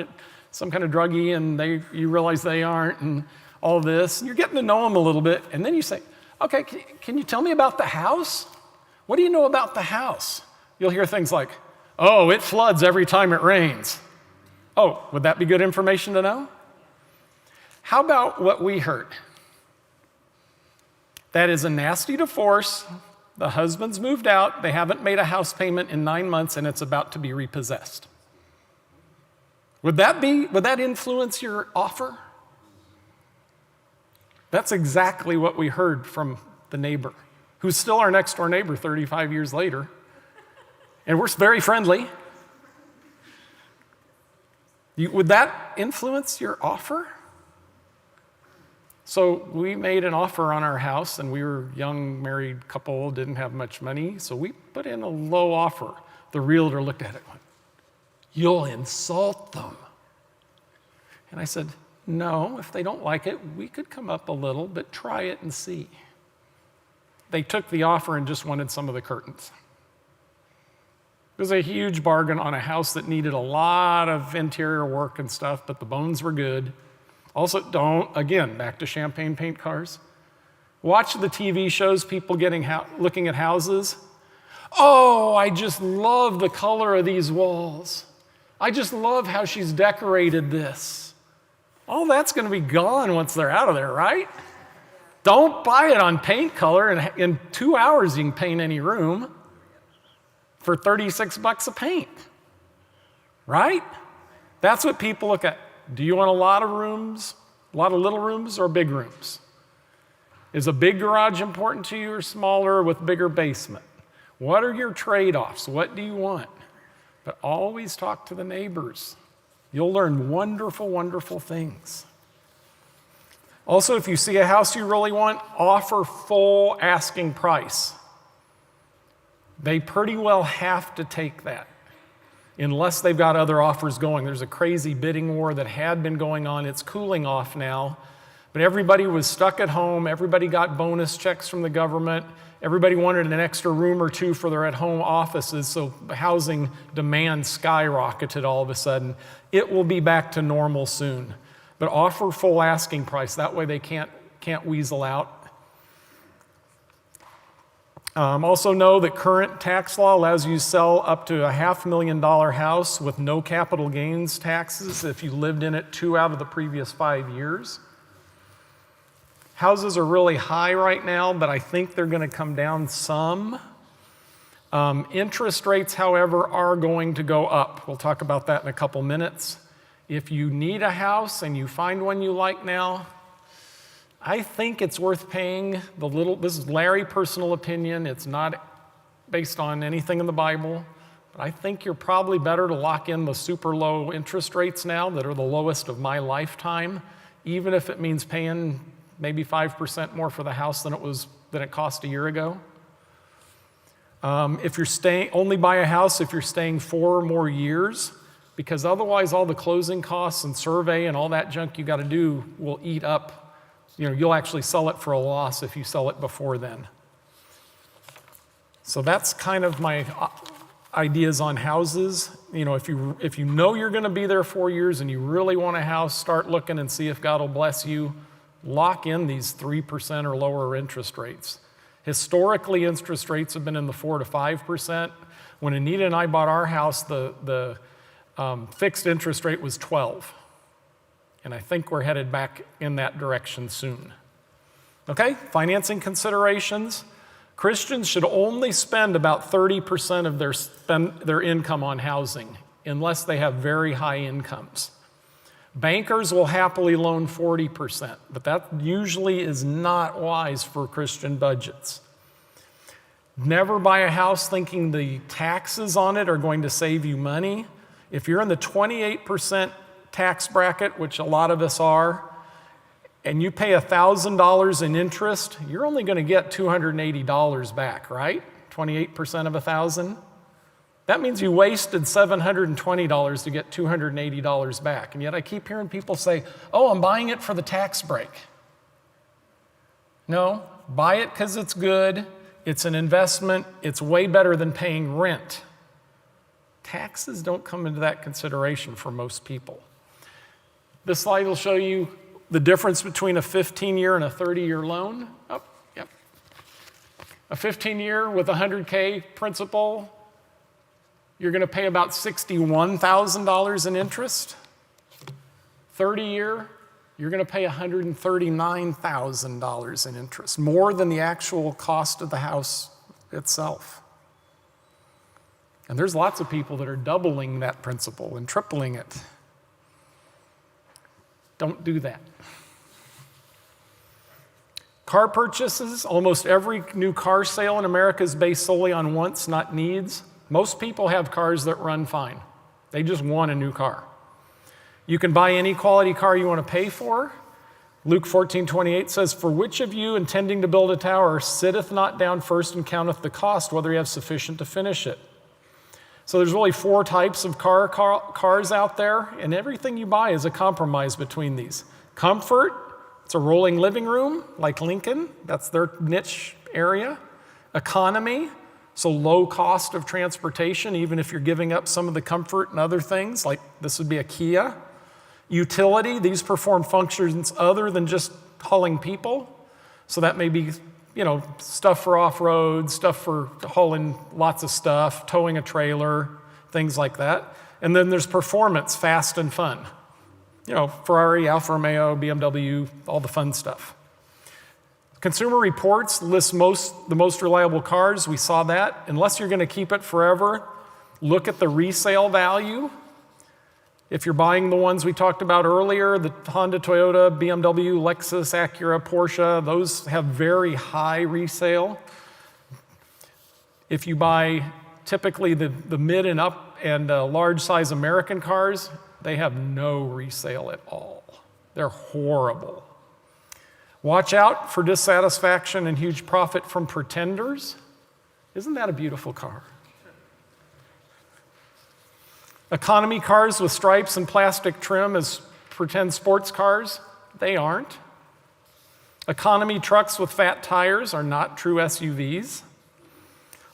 some kind of druggie, and you realize they aren't, and all this. And you're getting to know them a little bit, and then you say, okay, can you tell me about the house? What do you know about the house? You'll hear things like, oh, it floods every time it rains. Oh, would that be good information to know? How about what we heard? That is a nasty divorce. The husband's moved out. They haven't made a house payment in 9 months, and it's about to be repossessed. Would that influence your offer? That's exactly what we heard from the neighbor, who's still our next door neighbor 35 years later. And we're very friendly. Would that influence your offer? So we made an offer on our house, and we were a young married couple, didn't have much money, so we put in a low offer. The realtor looked at it and went, you'll insult them. And I said, no, if they don't like it, we could come up a little, but try it and see. They took the offer and just wanted some of the curtains. It was a huge bargain on a house that needed a lot of interior work and stuff, but the bones were good. Also, again, back to champagne paint cars. Watch the TV shows, people looking at houses. Oh, I just love the color of these walls. I just love how she's decorated this. all that's going to be gone once they're out of there, right? Don't buy it on paint color, and in 2 hours you can paint any room for $36 a paint, right? That's what people look at. Do you want a lot of rooms, a lot of little rooms, or big rooms? Is a big garage important to you or smaller with bigger basement? What are your trade-offs? What do you want? But always talk to the neighbors. You'll learn wonderful, wonderful things. Also, if you see a house you really want, offer full asking price. They pretty well have to take that, unless they've got other offers going. There's a crazy bidding war that had been going on. It's cooling off now. But everybody was stuck at home. Everybody got bonus checks from the government. Everybody wanted an extra room or two for their at-home offices, so housing demand skyrocketed all of a sudden. It will be back to normal soon. But offer full asking price. That way they can't weasel out. Also know that current tax law allows you to sell up to a $500,000 house with no capital gains taxes if you lived in it 2 out of the previous 5 years. Houses are really high right now, but I think they're going to come down some. Interest rates, however, are going to go up. We'll talk about that in a couple minutes. If you need a house and you find one you like now, I think it's worth paying this is Larry's personal opinion. It's not based on anything in the Bible. But I think you're probably better to lock in the super low interest rates now that are the lowest of my lifetime, even if it means paying maybe 5% more for the house than it cost a year ago. If you're only buy a house if you're staying 4 or more years, because otherwise all the closing costs and survey and all that junk you got to do will eat up. You'll actually sell it for a loss if you sell it before then. So that's kind of my ideas on houses. If you know you're going to be there 4 years and you really want a house, start looking and see if God will bless you. Lock in these 3% or lower interest rates. Historically, interest rates have been in the 4 to 5%. When Anita and I bought our house, the fixed interest rate was 12. And I think we're headed back in that direction soon. Okay, financing considerations. Christians should only spend about 30% of their income on housing, unless they have very high incomes. Bankers will happily loan 40%, but that usually is not wise for Christian budgets. Never buy a house thinking the taxes on it are going to save you money. If you're in the 28% tax bracket, which a lot of us are, and you pay $1,000 in interest, you're only going to get $280 back, right? 28% of $1,000. That means you wasted $720 to get $280 back. And yet I keep hearing people say, oh, I'm buying it for the tax break. No, buy it because it's good. It's an investment. It's way better than paying rent. Taxes don't come into that consideration for most people. This slide will show you the difference between a 15-year and a 30-year loan. Oh, yep. A 15-year with $100K principal, you're going to pay about $61,000 in interest. 30-year, you're going to pay $139,000 in interest, more than the actual cost of the house itself. And there's lots of people that are doubling that principal and tripling it. Don't do that. Car purchases, almost every new car sale in America is based solely on wants, not needs. Most people have cars that run fine. They just want a new car. You can buy any quality car you want to pay for. Luke 14:28 says, "For which of you intending to build a tower sitteth not down first and counteth the cost, whether he have sufficient to finish it?" So there's really 4 types of cars out there, and everything you buy is a compromise between these. Comfort, it's a rolling living room, like Lincoln. That's their niche area. Economy, so low cost of transportation, even if you're giving up some of the comfort and other things, like this would be a Kia. Utility, these perform functions other than just hauling people. So that may be, stuff for off-road, stuff for hauling lots of stuff, towing a trailer, things like that. And then there's performance, fast and fun. Ferrari, Alfa Romeo, BMW, all the fun stuff. Consumer Reports lists the most reliable cars. We saw that. Unless you're going to keep it forever, look at the resale value. If you're buying the ones we talked about earlier, the Honda, Toyota, BMW, Lexus, Acura, Porsche, those have very high resale. If you buy typically the mid and up and large size American cars, they have no resale at all. They're horrible. Watch out for dissatisfaction and huge profit from pretenders. Isn't that a beautiful car? Economy cars with stripes and plastic trim as pretend sports cars, they aren't. Economy trucks with fat tires are not true SUVs.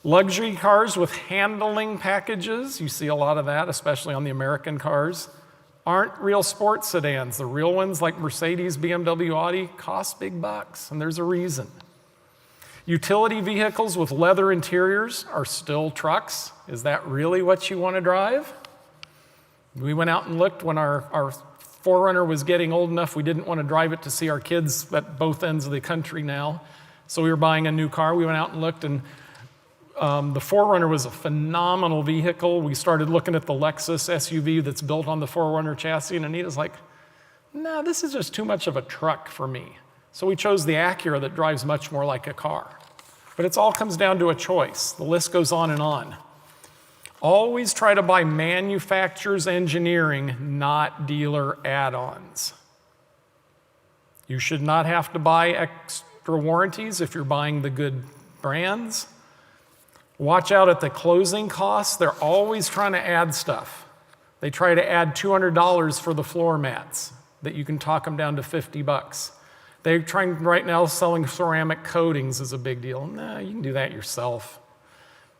Luxury cars with handling packages, you see a lot of that, especially on the American cars, aren't real sports sedans. The real ones like Mercedes, BMW, Audi cost big bucks, and there's a reason. Utility vehicles with leather interiors are still trucks. Is that really what you want to drive? We went out and looked when our 4Runner was getting old enough, we didn't want to drive it to see our kids at both ends of the country now. So we were buying a new car. We went out and looked, and the 4Runner was a phenomenal vehicle. We started looking at the Lexus SUV that's built on the 4Runner chassis, and Anita's like, no, this is just too much of a truck for me. So we chose the Acura that drives much more like a car. But it all comes down to a choice. The list goes on and on. Always try to buy manufacturer's engineering, not dealer add-ons. You should not have to buy extra warranties if you're buying the good brands. Watch out at the closing costs. They're always trying to add stuff. They try to add $200 for the floor mats that you can talk them down to $50. They're trying right now selling ceramic coatings is a big deal. Nah, you can do that yourself.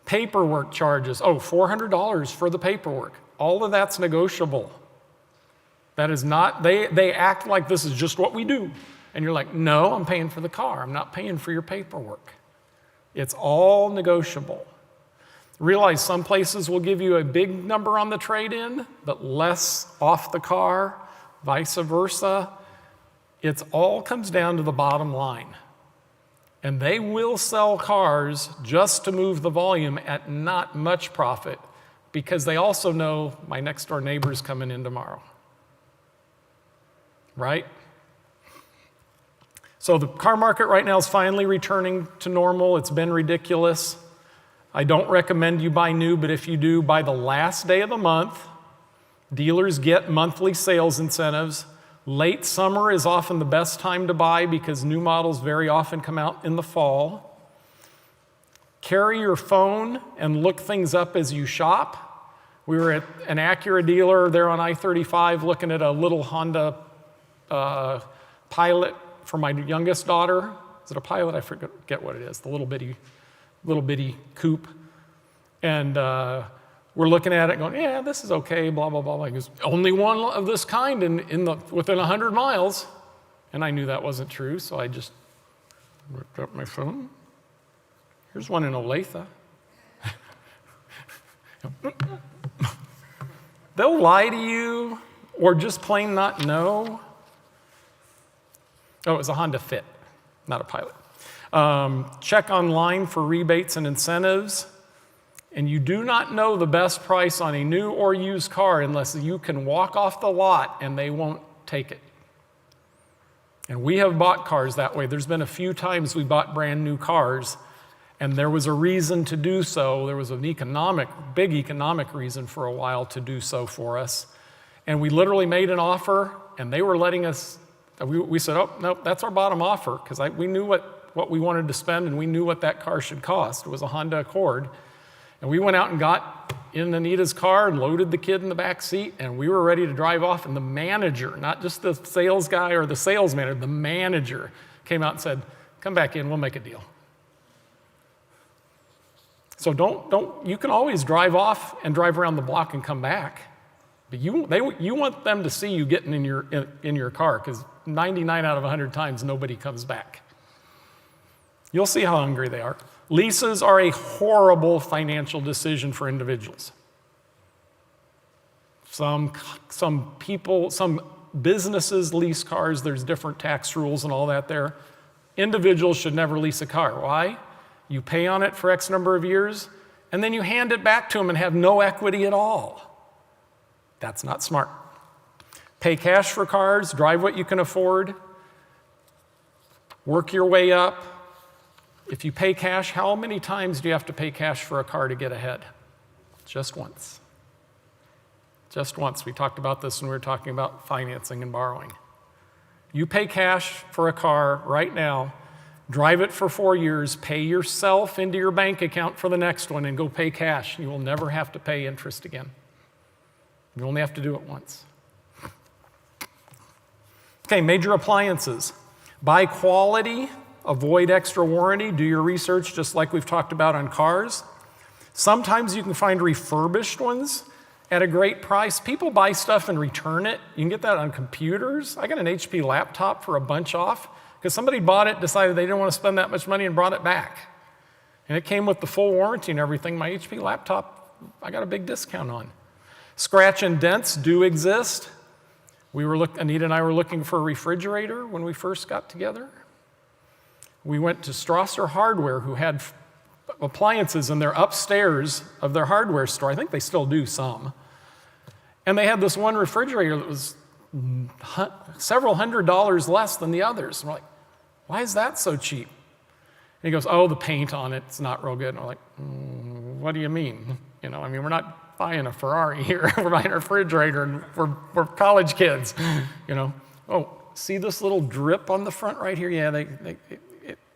Paperwork charges. Oh, $400 for the paperwork. All of that's negotiable. That is not, they act like this is just what we do. And you're like, no, I'm paying for the car. I'm not paying for your paperwork. It's all negotiable. Realize some places will give you a big number on the trade-in, but less off the car, vice versa. It all comes down to the bottom line. And they will sell cars just to move the volume at not much profit because they also know my next door neighbor's coming in tomorrow. Right? So the car market right now is finally returning to normal. It's been ridiculous. I don't recommend you buy new, but if you do, by the last day of the month, dealers get monthly sales incentives. Late summer is often the best time to buy because new models very often come out in the fall. Carry your phone and look things up as you shop. We were at an Acura dealer there on I-35 looking at a little Honda Pilot for my youngest daughter. Is it a Pilot? I forget what it is, the little bitty coupe. And we're looking at it going, yeah, this is okay, blah, blah, blah. He goes, only one of this kind within 100 miles. And I knew that wasn't true, so I just ripped up my phone. Here's one in Olathe. They'll lie to you or just plain not know. Oh, it was a Honda Fit, not a Pilot. Check online for rebates and incentives. And you do not know the best price on a new or used car unless you can walk off the lot and they won't take it. And we have bought cars that way. There's been a few times we bought brand new cars, and there was a reason to do so. There was an big economic reason for a while to do so for us. And we literally made an offer, and they were letting us, we said, oh, no, that's our bottom offer, because we knew what we wanted to spend, and we knew what that car should cost. It was a Honda Accord. And we went out and got in Anita's car and loaded the kid in the back seat, and we were ready to drive off. And the manager, not just the sales guy or the sales manager, the manager came out and said, come back in, we'll make a deal. So you can always drive off and drive around the block and come back. But you want them to see you getting in your car, because 99 out of 100 times nobody comes back. You'll see how hungry they are. Leases are a horrible financial decision for individuals. Some businesses lease cars. There's different tax rules and all that there. Individuals should never lease a car. Why? You pay on it for X number of years, and then you hand it back to them and have no equity at all. That's not smart. Pay cash for cars, drive what you can afford, work your way up. If you pay cash, how many times do you have to pay cash for a car to get ahead? Just once. Just once. We talked about this when we were talking about financing and borrowing. You pay cash for a car right now, drive it for 4 years, pay yourself into your bank account for the next one, and go pay cash. You will never have to pay interest again. You only have to do it once. Okay, major appliances. Buy quality, avoid extra warranty, do your research just like we've talked about on cars. Sometimes you can find refurbished ones at a great price. People buy stuff and return it. You can get that on computers. I got an HP laptop for a bunch off because somebody bought it, decided they didn't want to spend that much money and brought it back. And it came with the full warranty and everything. My HP laptop, I got a big discount on. Scratch and dents do exist. Anita and I were looking for a refrigerator when we first got together. We went to Strasser Hardware, who had appliances in their upstairs of their hardware store. I think they still do some. And they had this one refrigerator that was several $100s less than the others. And we're like, why is that so cheap? And he goes, oh, the paint on it's not real good. And we're like, what do you mean? We're not buying a Ferrari here. We're buying a refrigerator, and we're college kids. Oh, see this little drip on the front right here? Yeah,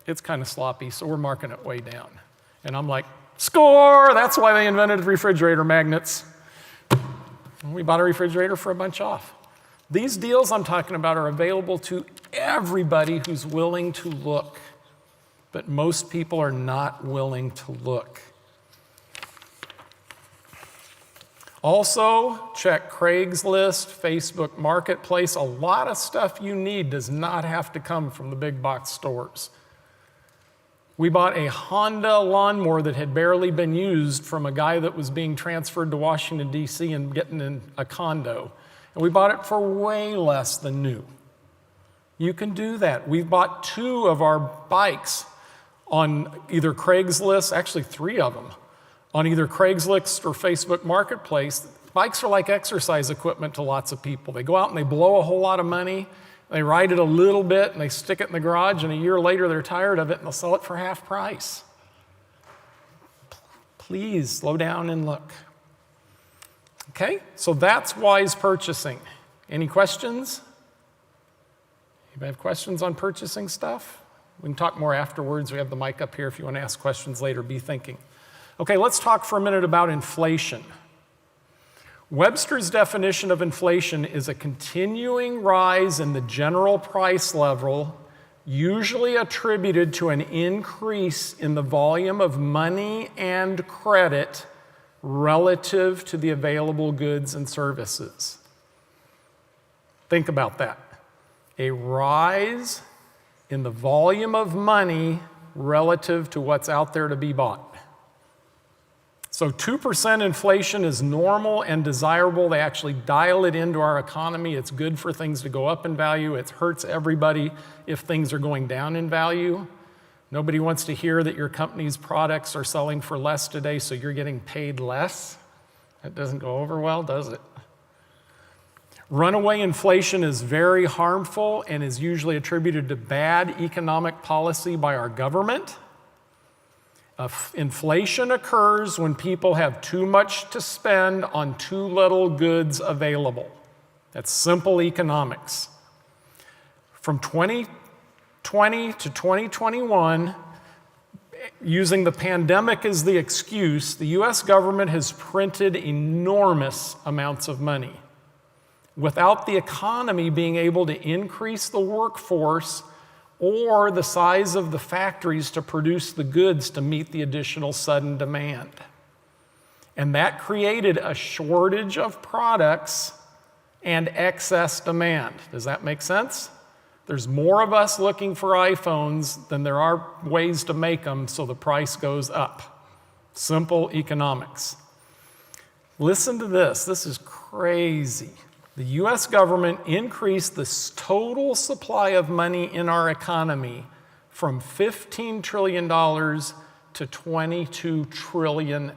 it's kind of sloppy, so we're marking it way down. And I'm like, score! That's why they invented refrigerator magnets. We bought a refrigerator for a bunch off. These deals I'm talking about are available to everybody who's willing to look, but most people are not willing to look. Also, check Craigslist, Facebook Marketplace. A lot of stuff you need does not have to come from the big box stores. We bought a Honda lawnmower that had barely been used from a guy that was being transferred to Washington, D.C. and getting in a condo. And we bought it for way less than new. You can do that. We bought 2 of our bikes on either Craigslist, actually 3 of them, on either Craigslist or Facebook Marketplace. Bikes are like exercise equipment to lots of people. They go out and they blow a whole lot of money. They ride it a little bit and they stick it in the garage, and a year later they're tired of it and they'll sell it for half price. Please slow down and look. Okay, so that's wise purchasing. Any questions? Anybody have questions on purchasing stuff? We can talk more afterwards. We have the mic up here if you want to ask questions later. Be thinking. Okay, let's talk for a minute about inflation. Webster's definition of inflation is a continuing rise in the general price level, usually attributed to an increase in the volume of money and credit relative to the available goods and services. Think about that. A rise in the volume of money relative to what's out there to be bought. So 2% inflation is normal and desirable. They actually dial it into our economy. It's good for things to go up in value. It hurts everybody if things are going down in value. Nobody wants to hear that your company's products are selling for less today, so you're getting paid less. That doesn't go over well, does it? Runaway inflation is very harmful and is usually attributed to bad economic policy by our government. Inflation occurs when people have too much to spend on too little goods available. That's simple economics. From 2020 to 2021, using the pandemic as the excuse, the US government has printed enormous amounts of money without the economy being able to increase the workforce or the size of the factories to produce the goods to meet the additional sudden demand. And that created a shortage of products and excess demand. Does that make sense? There's more of us looking for iPhones than there are ways to make them, so the price goes up. Simple economics. Listen to this. This is crazy. The U.S. government increased the total supply of money in our economy from $15 trillion to $22 trillion.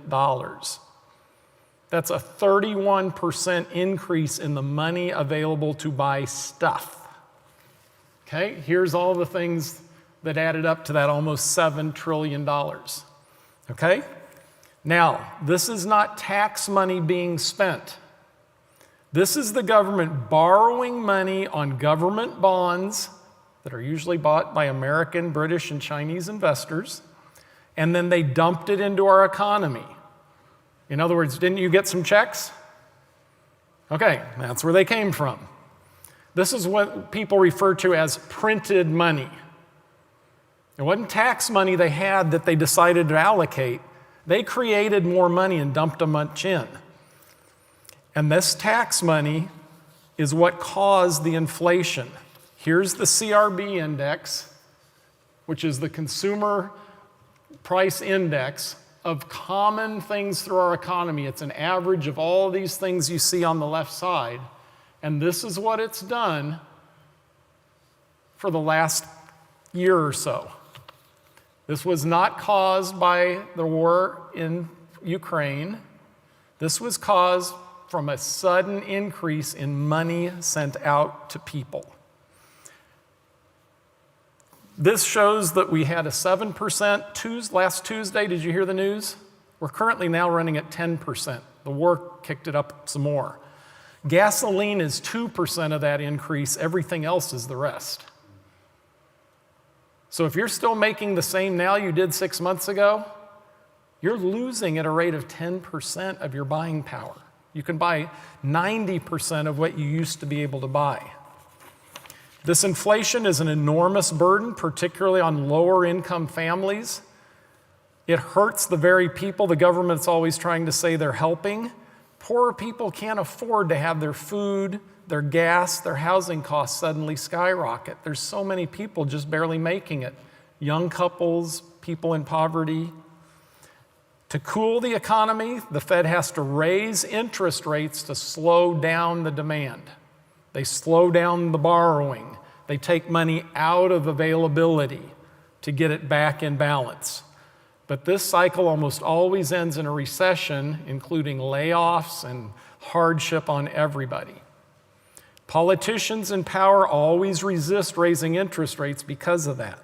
That's a 31% increase in the money available to buy stuff. Okay, here's all the things that added up to that almost $7 trillion. Okay? Now, this is not tax money being spent. This is the government borrowing money on government bonds that are usually bought by American, British, and Chinese investors, and then they dumped it into our economy. In other words, didn't you get some checks? Okay, that's where they came from. This is what people refer to as printed money. It wasn't tax money they had that they decided to allocate. They created more money and dumped a bunch in. And this tax money is what caused the inflation. Here's the CRB index, which is the consumer price index of common things through our economy. It's an average of all these things you see on the left side. And this is what it's done for the last year or so. This was not caused by the war in Ukraine. This was caused from a sudden increase in money sent out to people. This shows that we had a 7% last Tuesday. Did you hear the news? We're currently now running at 10%. The war kicked it up some more. Gasoline is 2% of that increase. Everything else is the rest. So if you're still making the same now you did 6 months ago, you're losing at a rate of 10% of your buying power. You can buy 90% of what you used to be able to buy. This inflation is an enormous burden, particularly on lower income families. It hurts the very people the government's always trying to say they're helping. Poorer people can't afford to have their food, their gas, their housing costs suddenly skyrocket. There's so many people just barely making it. Young couples, people in poverty. To cool the economy, the Fed has to raise interest rates to slow down the demand. They slow down the borrowing. They take money out of availability to get it back in balance. But this cycle almost always ends in a recession, including layoffs and hardship on everybody. Politicians in power always resist raising interest rates because of that.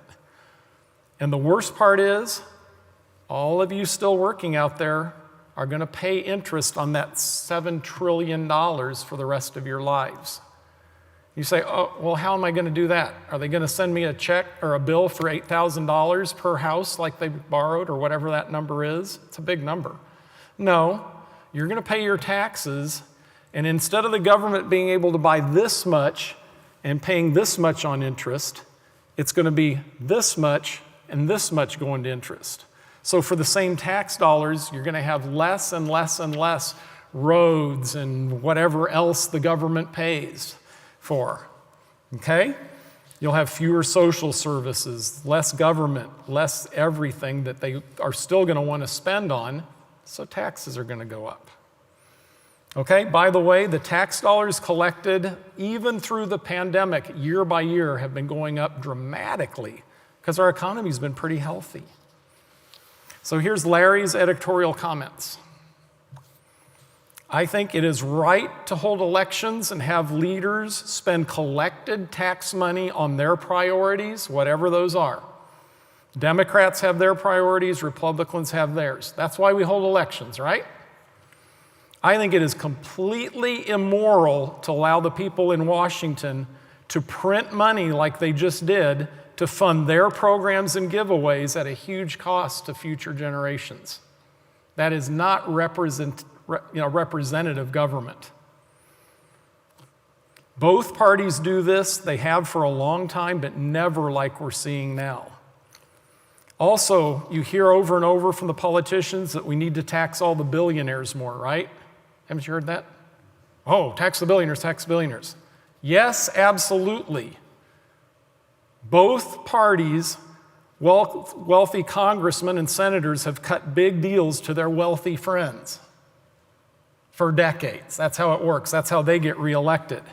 And the worst part is, all of you still working out there are going to pay interest on that $7 trillion for the rest of your lives. You say, oh, well, how am I going to do that? Are they going to send me a check or a bill for $8,000 per house like they borrowed or whatever that number is? It's a big number. No, you're going to pay your taxes, and instead of the government being able to buy this much and paying this much on interest, it's going to be this much and this much going to interest. So for the same tax dollars, you're going to have less and less and less roads and whatever else the government pays for, okay? You'll have fewer social services, less government, less everything that they are still going to want to spend on, so taxes are going to go up. Okay, by the way, the tax dollars collected, even through the pandemic, year by year, have been going up dramatically because our economy's been pretty healthy. So here's Larry's editorial comments. I think it is right to hold elections and have leaders spend collected tax money on their priorities, whatever those are. Democrats have their priorities, Republicans have theirs. That's why we hold elections, right? I think it is completely immoral to allow the people in Washington to print money like they just did to fund their programs and giveaways at a huge cost to future generations. That is not representative government. Both parties do this. They have for a long time, but never like we're seeing now. Also, you hear over and over from the politicians that we need to tax all the billionaires more, right? Haven't you heard that? Oh, tax the billionaires, tax the billionaires. Yes, absolutely. Both parties, wealthy congressmen and senators have cut big deals to their wealthy friends. for decades. That's how it works. That's how they get reelected.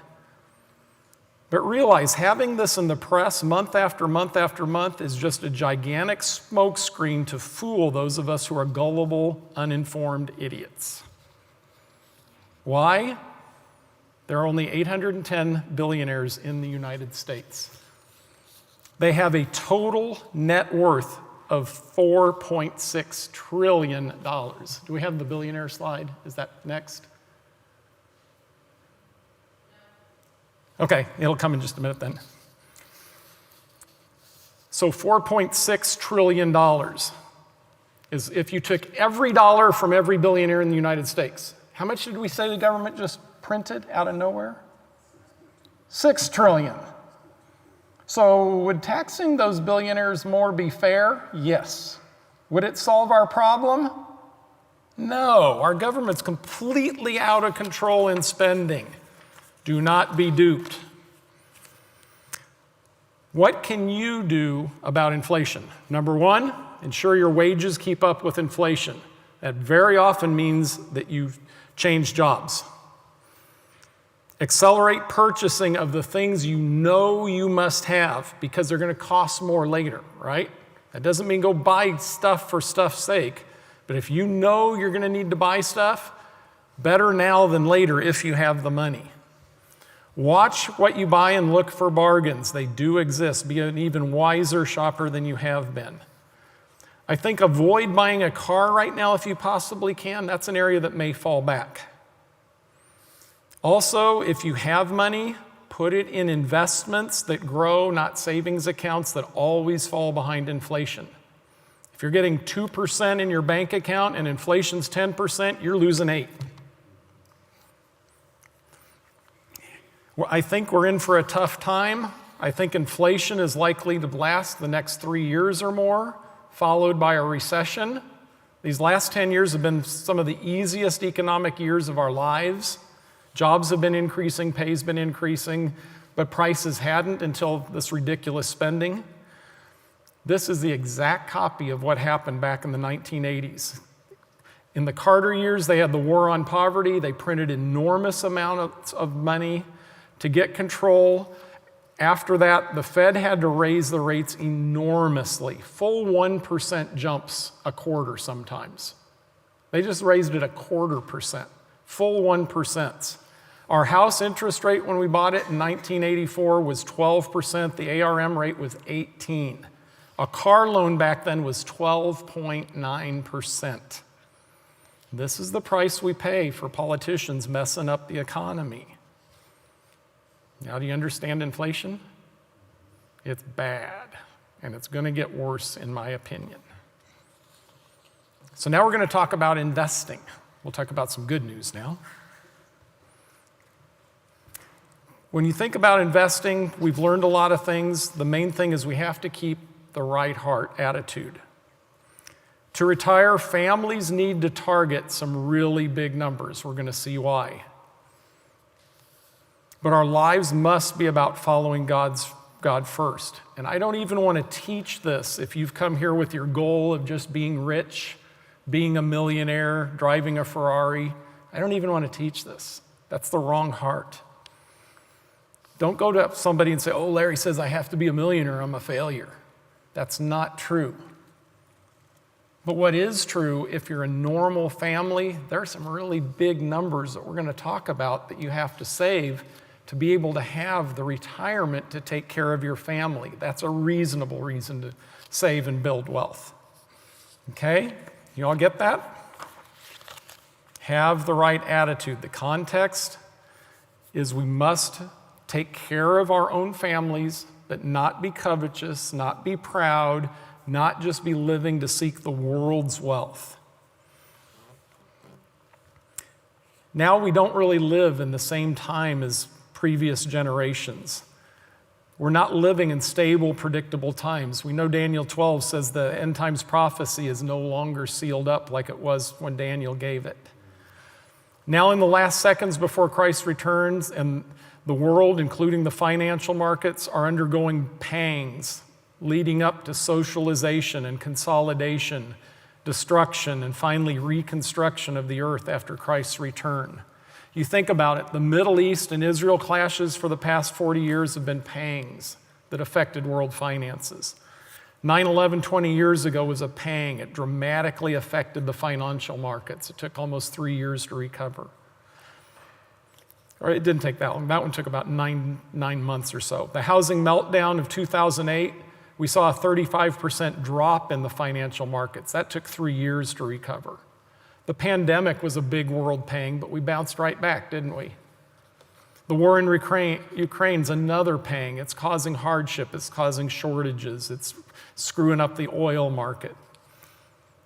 But realize having this in the press month after month after month is just a gigantic smokescreen to fool those of us who are gullible, uninformed idiots. Why? There are only 810 billionaires in the United States. They have a total net worth of $4.6 trillion. Do we have the billionaire slide? Is that next? Okay, it'll come in just a minute then. So $4.6 trillion is if you took every dollar from every billionaire in the United States. How much did we say the government just printed out of nowhere? 6 trillion. So would taxing those billionaires more be fair? Yes. Would it solve our problem? No. Our government's completely out of control in spending. Do not be duped. What can you do about inflation? Number one, ensure your wages keep up with inflation. That very often means that you change jobs. Accelerate purchasing of the things you know you must have because they're going to cost more later, right? That doesn't mean go buy stuff for stuff's sake, but if you know you're going to need to buy stuff, better now than later if you have the money. Watch what you buy and look for bargains. They do exist. Be an even wiser shopper than you have been. I think avoid buying a car right now if you possibly can. That's an area that may fall back. Also, if you have money, put it in investments that grow, not savings accounts that always fall behind inflation. If you're getting 2% in your bank account and inflation's 10%, you're losing 8%. I think we're in for a tough time. I think inflation is likely to last the next 3 years or more, followed by a recession. These last 10 years have been some of the easiest economic years of our lives. Jobs have been increasing, pay's been increasing, but prices hadn't until this ridiculous spending. This is the exact copy of what happened back in the 1980s. In the Carter years, they had the war on poverty. They printed enormous amounts of money to get control. After that, the Fed had to raise the rates enormously, full 1% jumps a quarter sometimes. They just raised it 0.25%, full 1%. Our house interest rate when we bought it in 1984 was 12%. The ARM rate was 18%. A car loan back then was 12.9%. This is the price we pay for politicians messing up the economy. Now, do you understand inflation? It's bad, and it's going to get worse, in my opinion. So now we're going to talk about investing. We'll talk about some good news now. When you think about investing, we've learned a lot of things. The main thing is we have to keep the right heart attitude. To retire, families need to target some really big numbers. We're going to see why. But our lives must be about following God first. And I don't even want to teach this if you've come here with your goal of just being rich, being a millionaire, driving a Ferrari. I don't even want to teach this. That's the wrong heart. Don't go to somebody and say, oh, Larry says I have to be a millionaire, I'm a failure. That's not true. But what is true, if you're a normal family, there are some really big numbers that we're going to talk about that you have to save to be able to have the retirement to take care of your family. That's a reasonable reason to save and build wealth. Okay? You all get that? Have the right attitude. The context is we must take care of our own families, but not be covetous, not be proud, not just be living to seek the world's wealth. Now we don't really live in the same time as previous generations. We're not living in stable, predictable times. We know Daniel 12 says the end times prophecy is no longer sealed up like it was when Daniel gave it. Now in the last seconds before Christ returns, and the world, including the financial markets, are undergoing pangs leading up to socialization and consolidation destruction, and finally reconstruction of the earth after Christ's return. You think about it, the Middle East and Israel clashes for the past 40 years have been pangs that affected world finances. 9/11 20 years ago was a pang. It dramatically affected the financial markets. It took almost 3 years to recover. Or it didn't take that long. That one took about nine months or so. The housing meltdown of 2008, we saw a 35% drop in the financial markets. That took 3 years to recover. The pandemic was a big world pang, but we bounced right back, didn't we? The war in Ukraine's another pang. It's causing hardship. It's causing shortages. It's screwing up the oil market.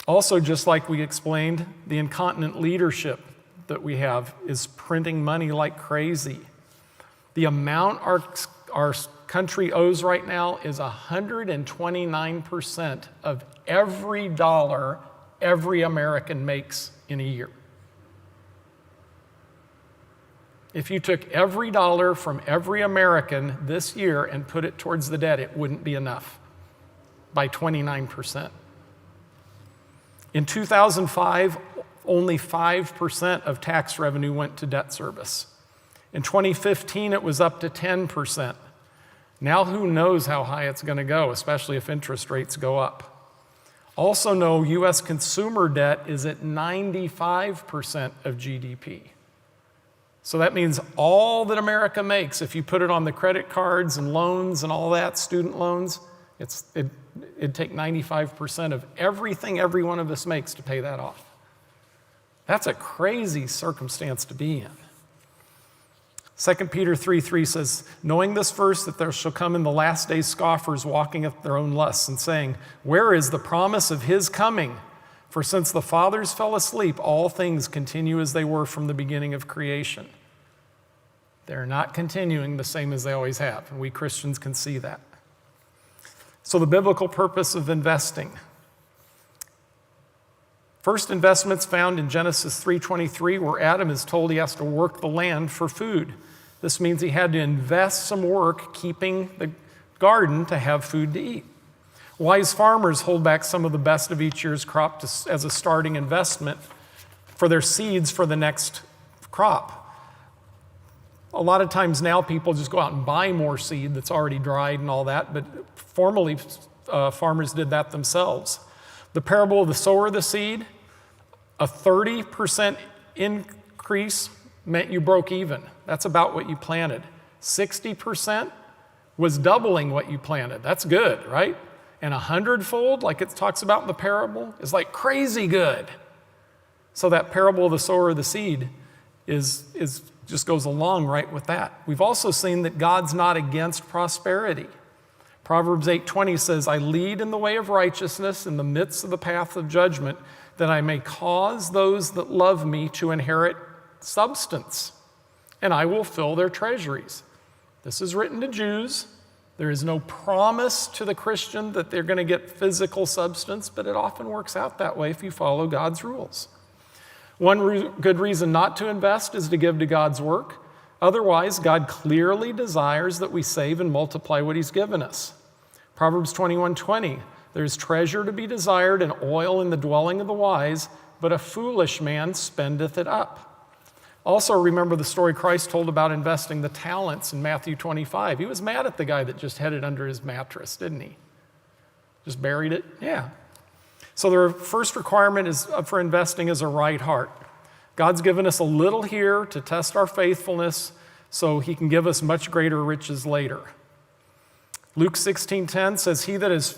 Also, just like we explained, the incontinent leadership that we have is printing money like crazy. The amount our country owes right now is 129% of every dollar every American makes in a year. If you took every dollar from every American this year and put it towards the debt, it wouldn't be enough by 29%. In 2005, only 5% of tax revenue went to debt service. In 2015, it was up to 10%. Now who knows how high it's going to go, especially if interest rates go up. Also know U.S. consumer debt is at 95% of GDP. So that means all that America makes, if you put it on the credit cards and loans and all that, student loans, it'd take 95% of everything every one of us makes to pay that off. That's a crazy circumstance to be in. 2 Peter 3:3 says, knowing this first, that there shall come in the last days scoffers walking at their own lusts and saying, where is the promise of his coming? For since the fathers fell asleep, all things continue as they were from the beginning of creation. They're not continuing the same as they always have, and we Christians can see that. So the biblical purpose of investing. First investment's found in Genesis 3:23, where Adam is told he has to work the land for food. This means he had to invest some work keeping the garden to have food to eat. Wise farmers hold back some of the best of each year's crop as a starting investment for their seeds for the next crop. A lot of times now people just go out and buy more seed that's already dried and all that, but formerly farmers did that themselves. The parable of the sower of the seed, a 30% increase meant you broke even. That's about what you planted. 60% was doubling what you planted. That's good, right? And 100-fold, like it talks about in the parable, is like crazy good. So that parable of the sower of the seed is just goes along right with that. We've also seen that God's not against prosperity. Proverbs 8:20 says, I lead in the way of righteousness in the midst of the path of judgment, that I may cause those that love me to inherit substance, and I will fill their treasuries. This is written to Jews. There is no promise to the Christian that they're going to get physical substance, but it often works out that way if you follow God's rules. One good reason not to invest is to give to God's work. Otherwise, God clearly desires that we save and multiply what he's given us. Proverbs 21:20, there's treasure to be desired and oil in the dwelling of the wise, but a foolish man spendeth it up. Also remember the story Christ told about investing the talents in Matthew 25. He was mad at the guy that just had it under his mattress, didn't he? Just buried it? Yeah. So the first requirement for investing is a right heart. God's given us a little here to test our faithfulness so he can give us much greater riches later. Luke 16:10 says, he that is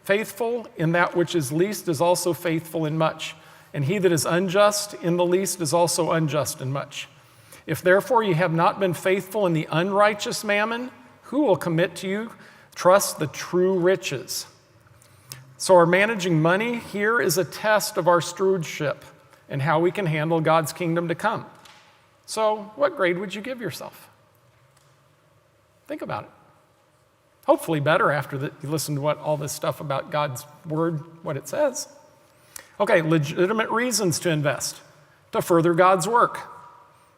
faithful in that which is least is also faithful in much. And he that is unjust in the least is also unjust in much. If therefore you have not been faithful in the unrighteous mammon, who will commit to you trust the true riches? So our managing money here is a test of our stewardship and how we can handle God's kingdom to come. So what grade would you give yourself? Think about it. Hopefully better after that you listen to all this stuff about God's word, what it says. Okay, legitimate reasons to invest, to further God's work.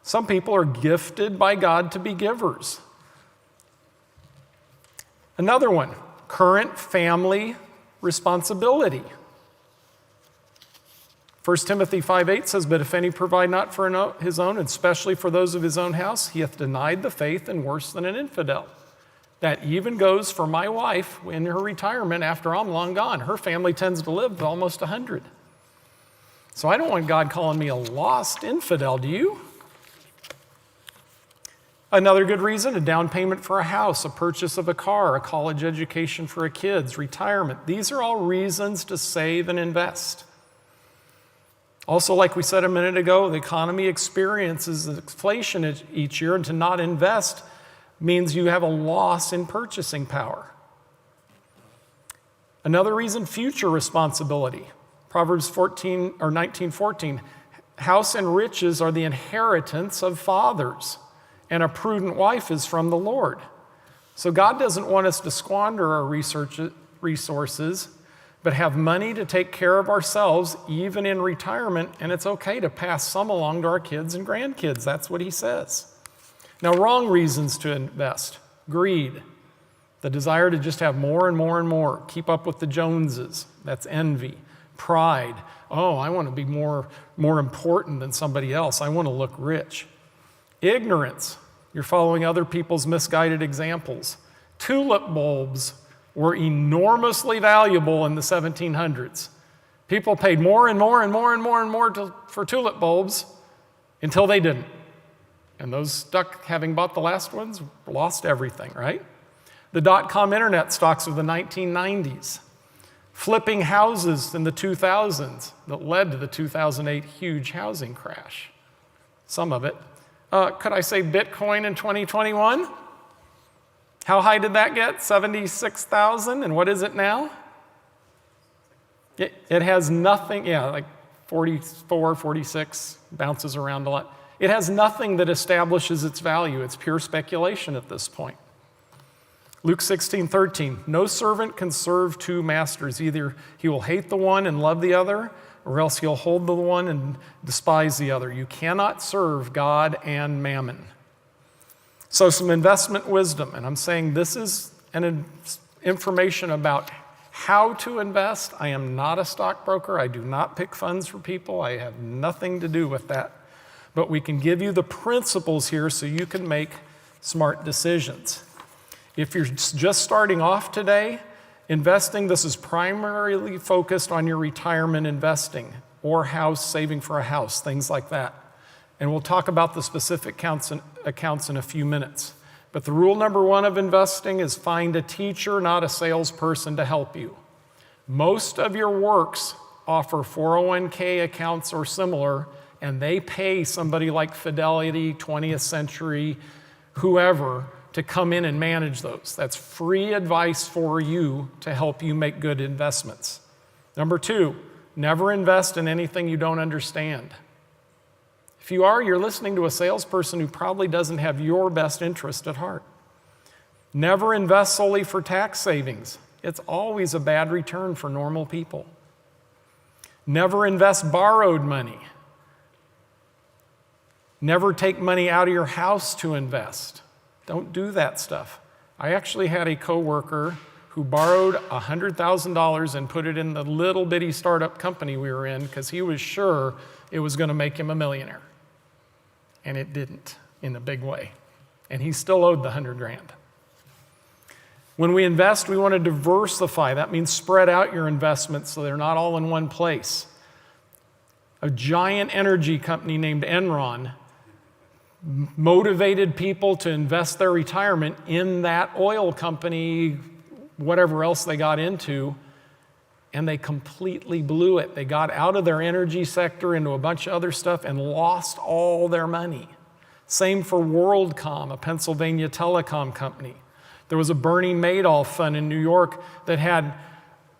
Some people are gifted by God to be givers. Another one, current family responsibility. 1 Timothy 5:8 says, "But if any provide not for his own, and especially for those of his own house, he hath denied the faith and worse than an infidel." That even goes for my wife in her retirement after I'm long gone. Her family tends to live to almost 100. So I don't want God calling me a lost infidel, do you? Another good reason, a down payment for a house, a purchase of a car, a college education for a kids, retirement. These are all reasons to save and invest. Also, like we said a minute ago, the economy experiences inflation each year, and to not invest means you have a loss in purchasing power. Another reason, future responsibility. Proverbs 19:14, "House and riches are the inheritance of fathers, and a prudent wife is from the Lord." So God doesn't want us to squander our resources, but have money to take care of ourselves even in retirement, and it's okay to pass some along to our kids and grandkids. That's what he says. Now, wrong reasons to invest. Greed, the desire to just have more and more and more, keep up with the Joneses. That's envy. Pride, oh, I want to be more important than somebody else. I want to look rich. Ignorance, you're following other people's misguided examples. Tulip bulbs were enormously valuable in the 1700s. People paid more and more and more and more and more for tulip bulbs until they didn't. And those stuck, having bought the last ones, lost everything, right? The dot-com internet stocks of the 1990s. Flipping houses in the 2000s that led to the 2008 huge housing crash. Some of it. Could I say Bitcoin in 2021? How high did that get? 76,000, and what is it now? It has nothing, like 44, 46, bounces around a lot. It has nothing that establishes its value. It's pure speculation at this point. Luke 16:13, "No servant can serve two masters. Either he will hate the one and love the other, or else he'll hold the one and despise the other. You cannot serve God and mammon." So some investment wisdom, and I'm saying this is information about how to invest. I am not a stockbroker. I do not pick funds for people. I have nothing to do with that. But we can give you the principles here so you can make smart decisions. If you're just starting off today, investing, this is primarily focused on your retirement investing or house, saving for a house, things like that. And we'll talk about the specific accounts in a few minutes. But the rule number one of investing is find a teacher, not a salesperson, to help you. Most of your works offer 401k accounts or similar, and they pay somebody like Fidelity, 20th Century, whoever, to come in and manage those. That's free advice for you to help you make good investments. Number two, never invest in anything you don't understand. If you are, you're listening to a salesperson who probably doesn't have your best interest at heart. Never invest solely for tax savings. It's always a bad return for normal people. Never invest borrowed money. Never take money out of your house to invest. Don't do that stuff. I actually had a coworker who borrowed $100,000 and put it in the little bitty startup company we were in because he was sure it was going to make him a millionaire. And it didn't in a big way. And he still owed the $100,000. When we invest, we want to diversify. That means spread out your investments so they're not all in one place. A giant energy company named Enron motivated people to invest their retirement in that oil company, whatever else they got into, and they completely blew it. They got out of their energy sector into a bunch of other stuff and lost all their money. Same for WorldCom, a Pennsylvania telecom company. There was a Bernie Madoff fund in New York that had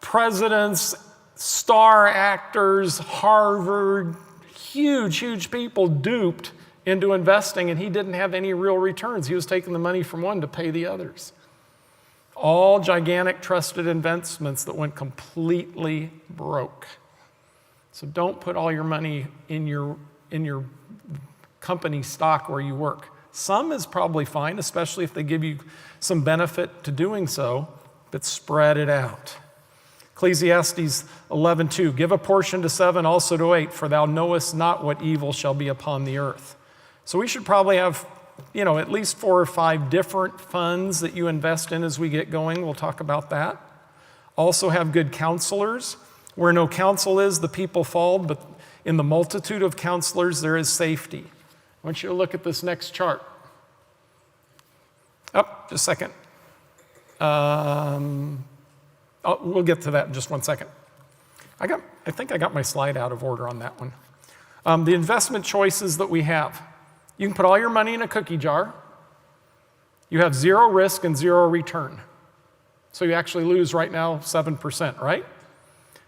presidents, star actors, Harvard, huge people duped into investing, and he didn't have any real returns. He was taking the money from one to pay the others. All gigantic trusted investments that went completely broke. So don't put all your money in your company stock where you work. Some is probably fine, especially if they give you some benefit to doing so, but spread it out. Ecclesiastes 11:2, give a portion to 7, also to 8, for thou knowest not what evil shall be upon the earth. So we should probably have, at least 4 or 5 different funds that you invest in as we get going. We'll talk about that. Also have good counselors. Where no counsel is, the people fall, but in the multitude of counselors, there is safety. I want you to look at this next chart. Just a second. We'll get to that in just one second. I think I got my slide out of order on that one. The investment choices that we have. You can put all your money in a cookie jar. You have 0 risk and 0 return. So you actually lose right now 7%, right?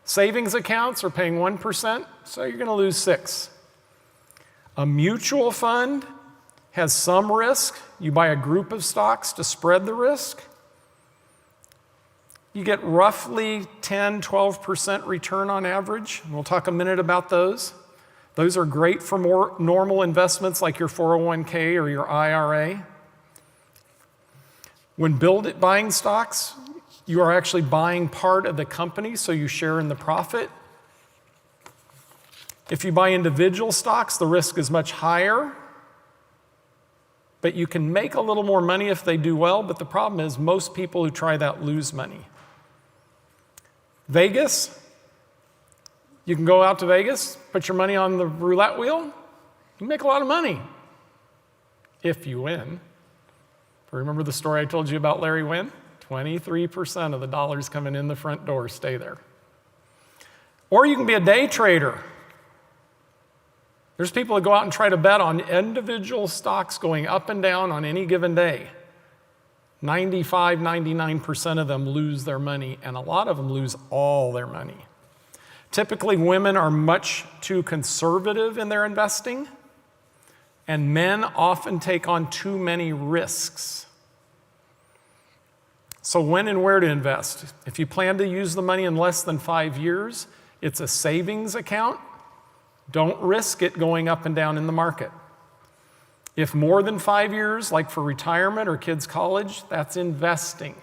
Savings accounts are paying 1%, so you're going to lose 6%. A mutual fund has some risk. You buy a group of stocks to spread the risk. You get roughly 10, 12% return on average. We'll talk a minute about those. Those are great for more normal investments like your 401k or your IRA. When buying stocks, you are actually buying part of the company, so you share in the profit. If you buy individual stocks, the risk is much higher, but you can make a little more money if they do well, but the problem is most people who try that lose money. Vegas, you can go out to Vegas, put your money on the roulette wheel, you make a lot of money if you win. Remember the story I told you about Larry Wynn? 23% of the dollars coming in the front door stay there. Or you can be a day trader. There's people that go out and try to bet on individual stocks going up and down on any given day. 95, 99% of them lose their money, and a lot of them lose all their money. Typically, women are much too conservative in their investing, and men often take on too many risks. So when and where to invest? If you plan to use the money in less than 5 years, it's a savings account. Don't risk it going up and down in the market. If more than 5 years, like for retirement or kids' college, that's investing.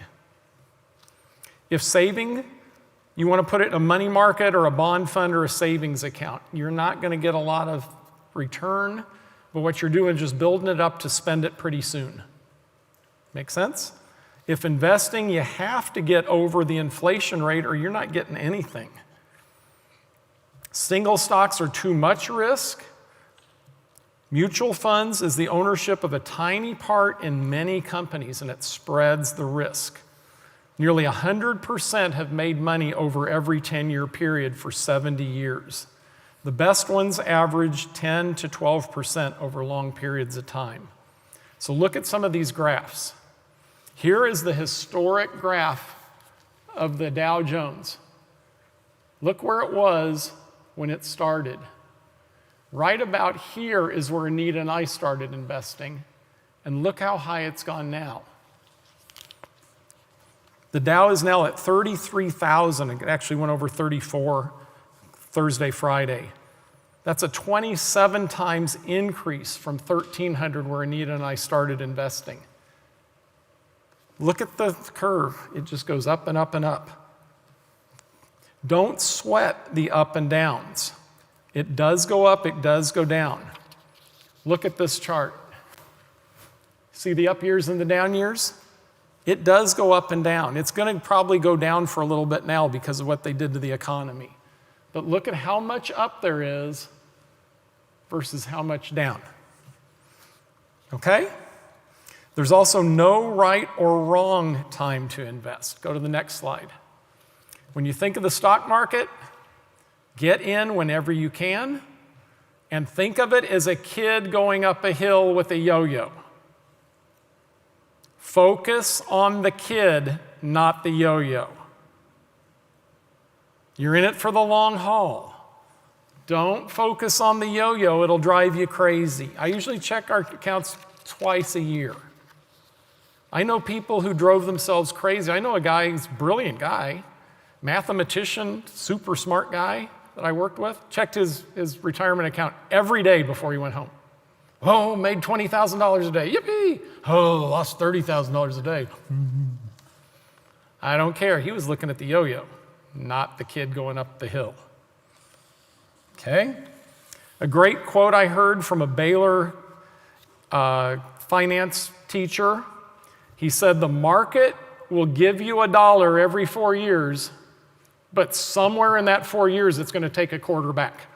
If saving, you want to put it in a money market or a bond fund or a savings account. You're not going to get a lot of return, but what you're doing is just building it up to spend it pretty soon. Make sense? If investing, you have to get over the inflation rate or you're not getting anything. Single stocks are too much risk. Mutual funds is the ownership of a tiny part in many companies, and it spreads the risk. Nearly 100% have made money over every 10-year period for 70 years. The best ones average 10 to 12% over long periods of time. So look at some of these graphs. Here is the historic graph of the Dow Jones. Look where it was when it started. Right about here is where Anita and I started investing, and look how high it's gone now. The Dow is now at 33,000. It actually went over 34 Thursday, Friday. That's a 27 times increase from 1,300 where Anita and I started investing. Look at the curve. It just goes up and up and up. Don't sweat the up and downs. It does go up, it does go down. Look at this chart. See the up years and the down years? It does go up and down. It's going to probably go down for a little bit now because of what they did to the economy. But look at how much up there is versus how much down. Okay? There's also no right or wrong time to invest. Go to the next slide. When you think of the stock market, get in whenever you can, and think of it as a kid going up a hill with a yo-yo. Focus on the kid, not the yo-yo. You're in it for the long haul. Don't focus on the yo-yo, it'll drive you crazy. I usually check our accounts twice a year. I know people who drove themselves crazy. I know a guy, he's a brilliant guy, mathematician, super smart guy that I worked with, checked his retirement account every day before he went home. Oh, made $20,000 a day. Yippee! Oh, lost $30,000 a day. I don't care. He was looking at the yo-yo. not the kid going up the hill. Okay? A great quote I heard from a Baylor finance teacher. He said, the market will give you $1 every 4 years, but somewhere in that 4 years, it's going to take a quarter back.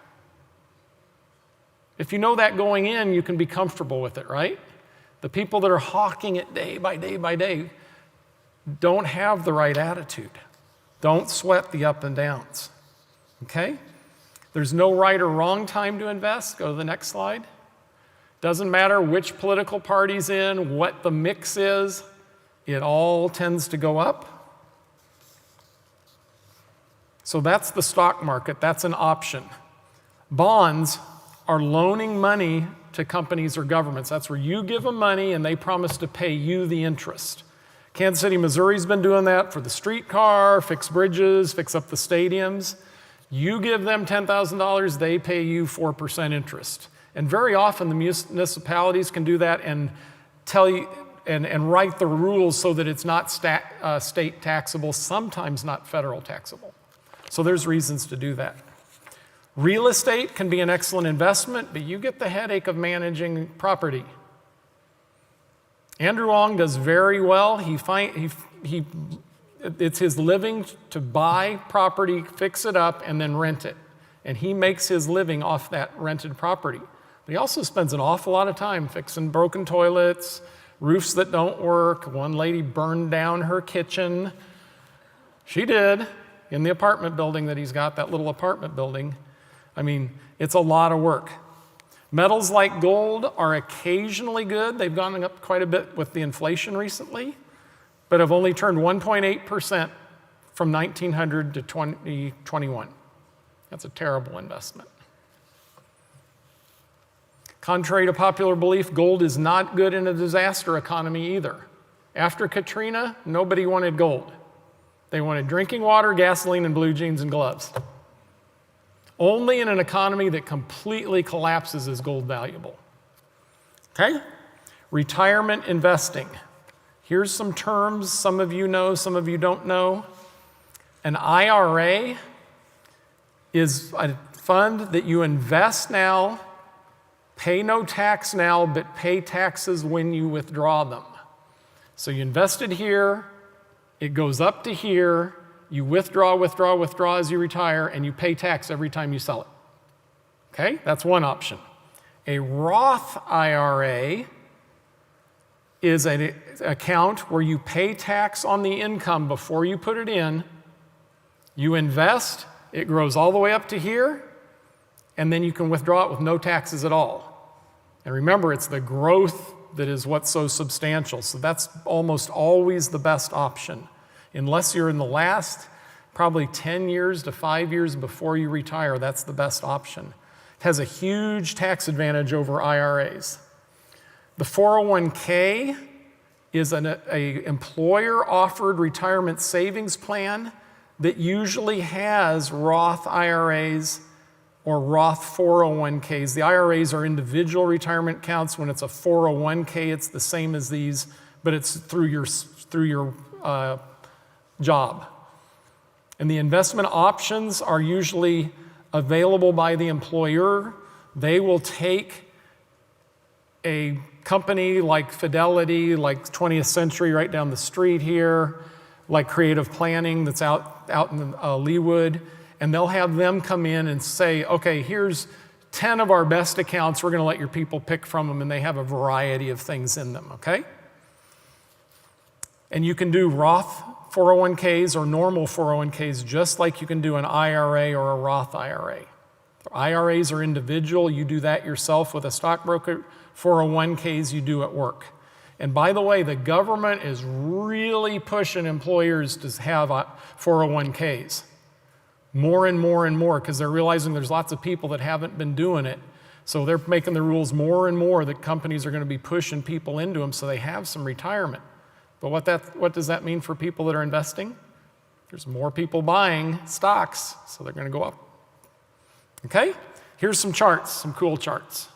If you know that going in, you can be comfortable with it, right? The people that are hawking it day by day by day don't have the right attitude. Don't sweat the up and downs, okay? There's no right or wrong time to invest. Go to the next slide. Doesn't matter which political party's in, what the mix is, it all tends to go up. So that's the stock market. That's an option. Bonds are loaning money to companies or governments. That's where you give them money and they promise to pay you the interest. Kansas City, Missouri's been doing that for the streetcar, fix bridges, fix up the stadiums. You give them $10,000, they pay you 4% interest. And very often the municipalities can do that and tell you and write the rules so that it's not state taxable, sometimes not federal taxable. So there's reasons to do that. Real estate can be an excellent investment, but you get the headache of managing property. Andrew Ong does very well. It's his living to buy property, fix it up, and then rent it. And he makes his living off that rented property. But he also spends an awful lot of time fixing broken toilets, roofs that don't work. One lady burned down her kitchen. She did, in the apartment building that he's got, that little apartment building. I mean, it's a lot of work. Metals like gold are occasionally good. They've gone up quite a bit with the inflation recently, but have only turned 1.8% from 1900 to 2021. That's a terrible investment. Contrary to popular belief, gold is not good in a disaster economy either. After Katrina, nobody wanted gold. They wanted drinking water, gasoline, and blue jeans and gloves. Only in an economy that completely collapses is gold valuable. Okay? Retirement investing. Here's some terms some of you know, some of you don't know. An IRA is a fund that you invest now, pay no tax now, but pay taxes when you withdraw them. So you invested here, it goes up to here, you withdraw as you retire, and you pay tax every time you sell it. Okay? That's one option. A Roth IRA is an account where you pay tax on the income before you put it in. You invest, it grows all the way up to here, and then you can withdraw it with no taxes at all. And remember, it's the growth that is what's so substantial. So that's almost always the best option. Unless you're in the last probably 10 years to 5 years before you retire, that's the best option. It has a huge tax advantage over IRAs. The 401k is an employer-offered retirement savings plan that usually has Roth IRAs or Roth 401ks. The IRAs are individual retirement accounts. When it's a 401k, it's the same as these, but it's through your job. And the investment options are usually available by the employer. They will take a company like Fidelity, like 20th Century right down the street here, like Creative Planning that's out in Leawood, and they'll have them come in and say, okay, here's 10 of our best accounts. We're going to let your people pick from them, and they have a variety of things in them, okay? And you can do Roth 401ks or normal 401ks just like you can do an IRA or a Roth IRA. IRAs are individual. You do that yourself with a stockbroker. 401ks you do at work. And by the way, the government is really pushing employers to have 401ks. More and more and more, because they're realizing there's lots of people that haven't been doing it. So they're making the rules more and more that companies are going to be pushing people into them so they have some retirement. But what does that mean for people that are investing? There's more people buying stocks, so they're going to go up. Okay? Here's some charts, some cool charts.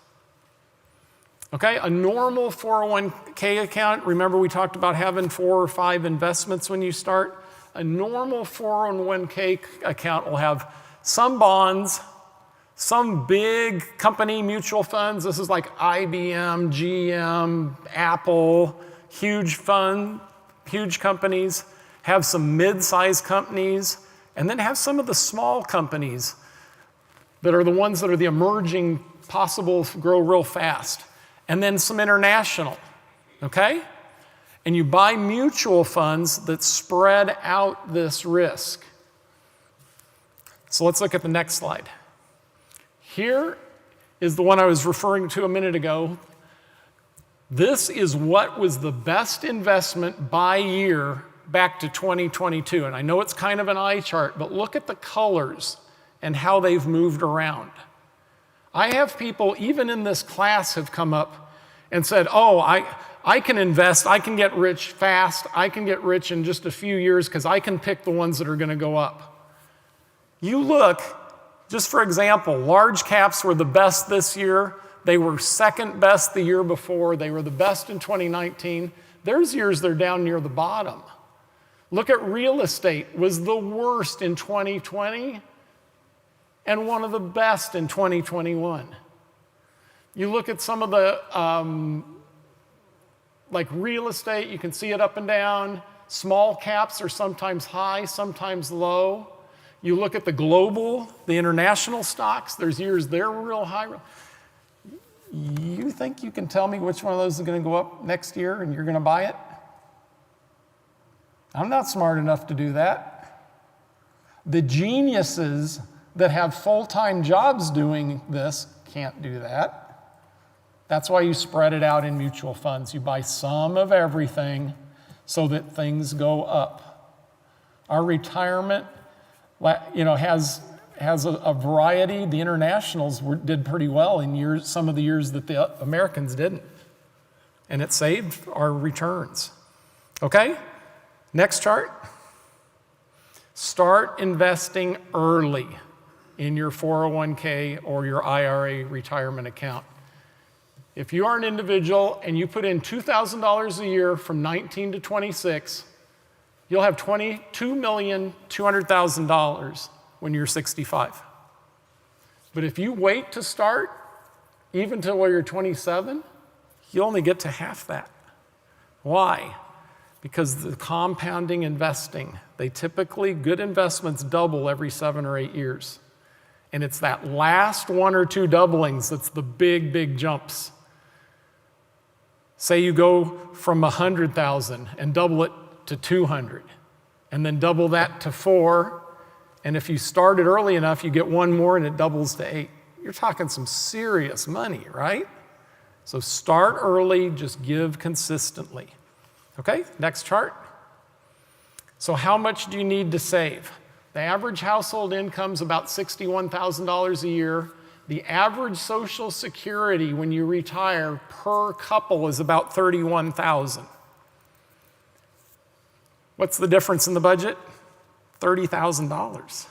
Okay, a normal 401k account, remember we talked about having 4 or 5 investments when you start? a normal 401k account will have some bonds, some big company mutual funds. This is like IBM, GM, Apple, huge companies, have some mid-sized companies, and then have some of the small companies that are the ones that are the emerging, possible to grow real fast, and then some international, okay? And you buy mutual funds that spread out this risk. So let's look at the next slide. Here is the one I was referring to a minute ago. This is what was the best investment by year back to 2022. And I know it's kind of an eye chart, but look at the colors and how they've moved around. I have people, even in this class, have come up and said, oh, I can invest, I can get rich fast, I can get rich in just a few years because I can pick the ones that are going to go up. You look, just for example, large caps were the best this year. They were second best the year before. They were the best in 2019. There's years they're down near the bottom. Look at real estate, was the worst in 2020 and one of the best in 2021. You look at some of the, like real estate, you can see it up and down. Small caps are sometimes high, sometimes low. You look at the global, the international stocks, there's years they're real high. You think you can tell me which one of those is going to go up next year and you're going to buy it? I'm not smart enough to do that. The geniuses that have full-time jobs doing this can't do that. That's why you spread it out in mutual funds. You buy some of everything so that things go up. Our retirement, has a variety. The internationals did pretty well in some of the years that the Americans didn't. And it saved our returns. Okay? Next chart. Start investing early in your 401k or your IRA retirement account. If you are an individual and you put in $2,000 a year from 19 to 26, you'll have $22,200,000 when you're 65. But if you wait to start, even till you're 27, you only get to half that. Why? Because the compounding investing, good investments double every 7 or 8 years. And it's that last 1 or 2 doublings that's the big, big jumps. Say you go from 100,000 and double it to 200, and then double that to 4, and if you started early enough, you get 1 more and it doubles to 8. You're talking some serious money, right? So start early, just give consistently. Okay, next chart. So how much do you need to save? The average household income is about $61,000 a year. The average Social Security when you retire per couple is about $31,000. What's the difference in the budget? $30,000.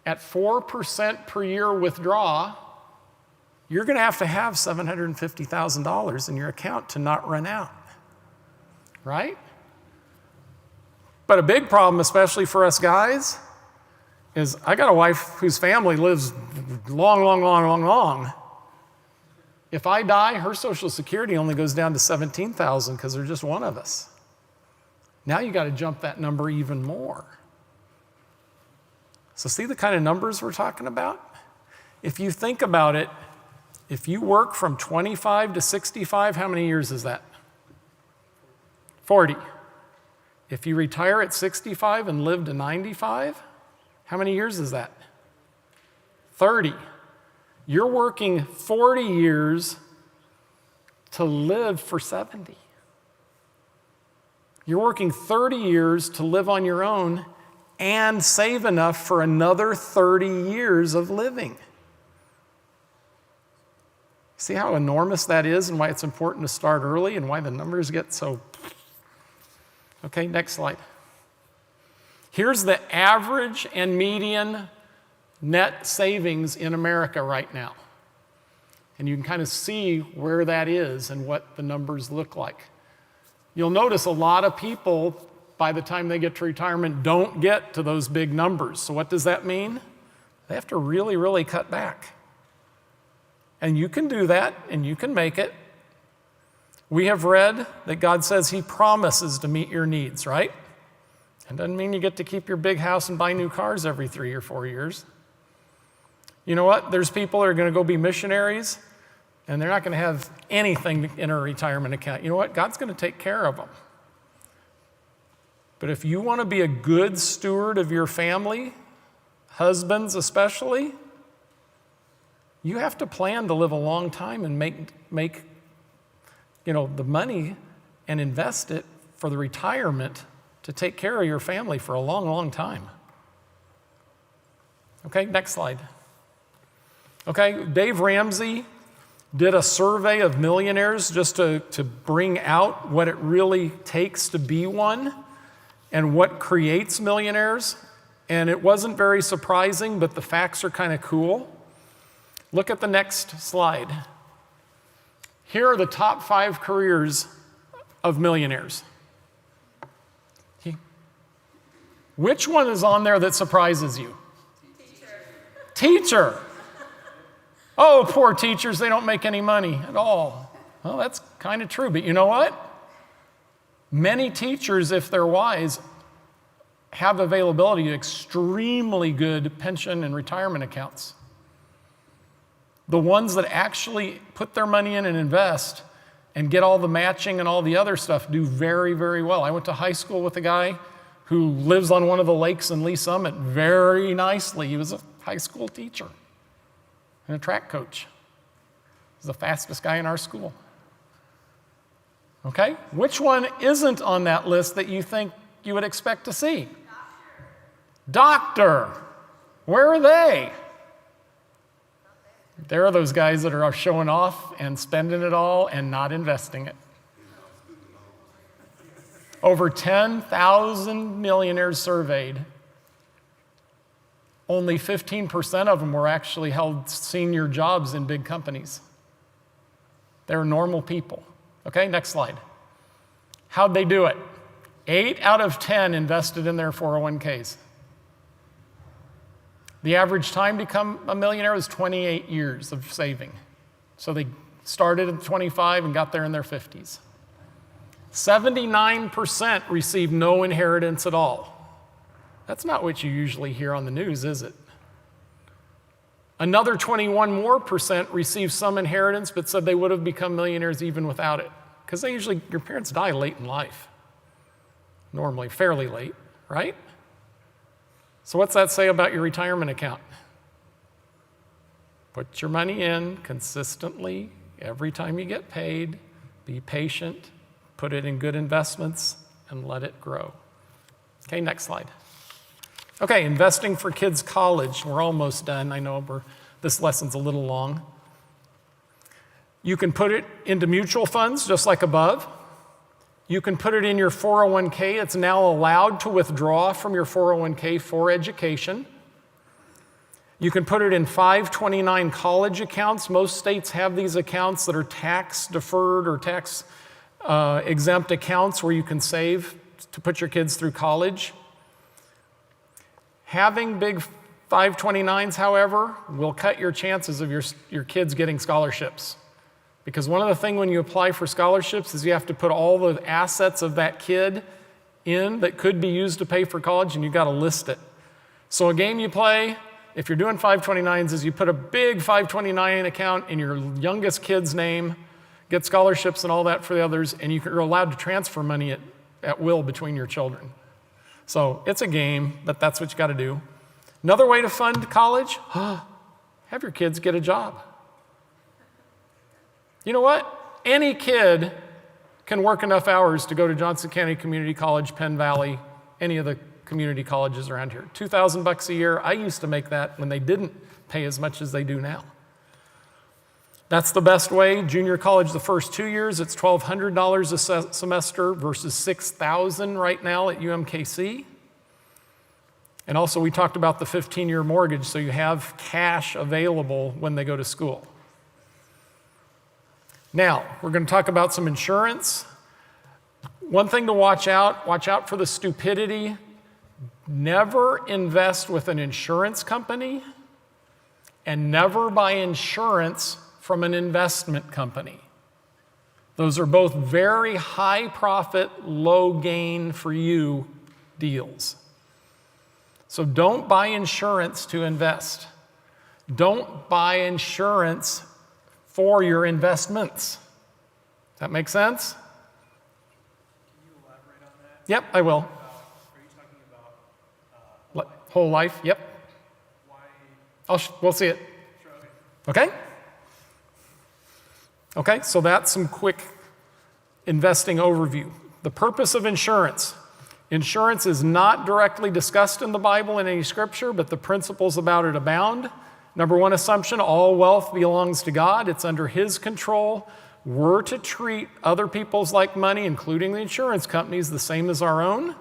At 4% per year withdraw, you're going to have $750,000 in your account to not run out, right? But a big problem, especially for us guys, is I got a wife whose family lives long. If I die, her Social Security only goes down to $17,000 because there's just one of us. Now you got to jump that number even more. So see the kind of numbers we're talking about? If you think about it, if you work from 25 to 65, how many years is that? 40. If you retire at 65 and live to 95, how many years is that? 30. You're working 40 years to live for 70. You're working 30 years to live on your own and save enough for another 30 years of living. See how enormous that is and why it's important to start early and why the numbers get so... Okay, next slide. Here's the average and median net savings in America right now. And you can kind of see where that is and what the numbers look like. You'll notice a lot of people by the time they get to retirement, don't get to those big numbers. So what does that mean? They have to really, really cut back. And you can do that, and you can make it. We have read that God says he promises to meet your needs, right? It doesn't mean you get to keep your big house and buy new cars every 3 or 4 years. You know what? There's people that are going to go be missionaries, and they're not going to have anything in a retirement account. You know what? God's going to take care of them. But if you want to be a good steward of your family, husbands especially, you have to plan to live a long time and make the money and invest it for the retirement to take care of your family for a long, long time. Okay, next slide. Okay, Dave Ramsey did a survey of millionaires just to bring out what it really takes to be one and what creates millionaires. And it wasn't very surprising, but the facts are kind of cool. Look at the next slide. Here are the top 5 careers of millionaires. Which one is on there that surprises you? Teacher. Oh, poor teachers, they don't make any money at all. Well, that's kind of true, but you know what? Many teachers, if they're wise, have availability to extremely good pension and retirement accounts. The ones that actually put their money in and invest and get all the matching and all the other stuff do very, very well. I went to high school with a guy who lives on one of the lakes in Lee Summit very nicely. He was a high school teacher and a track coach. He's the fastest guy in our school. Okay? Which one isn't on that list that you think you would expect to see? Doctor. Where are they? There are those guys that are showing off and spending it all and not investing it. Over 10,000 millionaires surveyed. Only 15% of them were actually held senior jobs in big companies. They're normal people. Okay, next slide. How'd they do it? 8 out of 10 invested in their 401ks. The average time to become a millionaire was 28 years of saving. So they started at 25 and got there in their 50s. 79% received no inheritance at all. That's not what you usually hear on the news, is it? Another 21% more received some inheritance, but said they would have become millionaires even without it. Because your parents die late in life. Normally, fairly late, right? So what's that say about your retirement account? Put your money in consistently every time you get paid. Be patient. Put it in good investments and let it grow. Okay, next slide. Okay, investing for kids' college. We're almost done. I know this lesson's a little long. You can put it into mutual funds, just like above. You can put it in your 401k. It's now allowed to withdraw from your 401k for education. You can put it in 529 college accounts. Most states have these accounts that are tax deferred or tax exempt accounts where you can save to put your kids through college. Having big 529s, however, will cut your chances of your kids getting scholarships. Because one of the things when you apply for scholarships is you have to put all the assets of that kid in that could be used to pay for college, and you've got to list it. So a game you play, if you're doing 529s, is you put a big 529 account in your youngest kid's name, get scholarships and all that for the others, and you're allowed to transfer money at will between your children. So it's a game, but that's what you got to do. Another way to fund college, have your kids get a job. You know what? Any kid can work enough hours to go to Johnson County Community College, Penn Valley, any of the community colleges around here. $2,000 a year. I used to make that when they didn't pay as much as they do now. That's the best way. Junior college, the first 2 years, it's $1,200 a semester versus $6,000 right now at UMKC. And also we talked about the 15-year mortgage, so you have cash available when they go to school. Now, we're going to talk about some insurance. One thing to watch out for the stupidity. Never invest with an insurance company and never buy insurance from an investment company. Those are both very high profit, low gain for you deals. So don't buy insurance to invest. Don't buy insurance for your investments. Does that make sense? Can you elaborate on that? Yep, I will. Are you talking about Whole life, yep. why? We'll see it. Sure, okay. Okay? Okay, so that's some quick investing overview. The purpose of insurance. Insurance is not directly discussed in the Bible in any scripture, but the principles about it abound. Number one assumption, all wealth belongs to God. It's under His control. We're to treat other people's like money, including the insurance companies, the same as our own.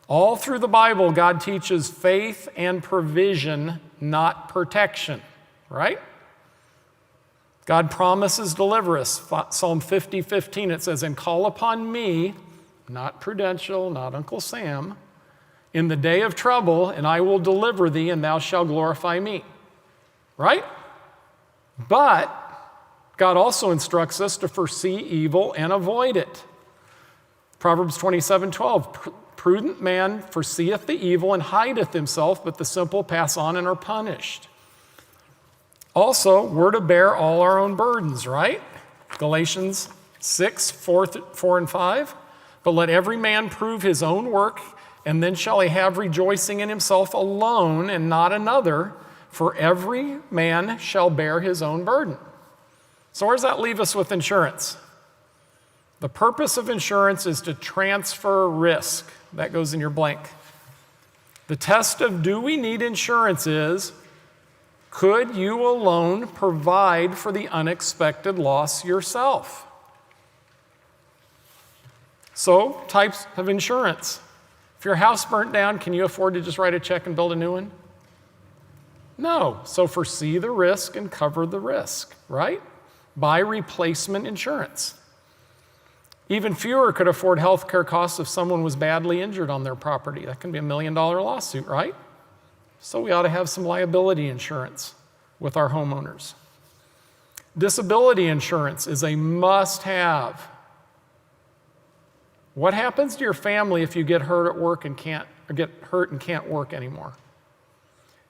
All through the Bible, God teaches faith and provision, not protection, right? God promises deliverance. Psalm 50:15, it says, "And call upon me," not Prudential, not Uncle Sam, "in the day of trouble, and I will deliver thee, and thou shalt glorify me." Right? But God also instructs us to foresee evil and avoid it. Proverbs 27:12, "Prudent man foreseeth the evil and hideth himself, but the simple pass on and are punished." Also, we're to bear all our own burdens, right? Galatians 6:4 and 5. "But let every man prove his own work, and then shall he have rejoicing in himself alone and not another, for every man shall bear his own burden." So where does that leave us with insurance? The purpose of insurance is to transfer risk. That goes in your blank. The test of do we need insurance is, could you alone provide for the unexpected loss yourself? So, types of insurance. If your house burnt down, can you afford to just write a check and build a new one? No. So foresee the risk and cover the risk, right? Buy replacement insurance. Even fewer could afford health care costs if someone was badly injured on their property. That can be $1 million lawsuit, right? So we ought to have some liability insurance with our homeowners. Disability insurance is a must-have. What happens to your family if you get hurt at work and can't work anymore?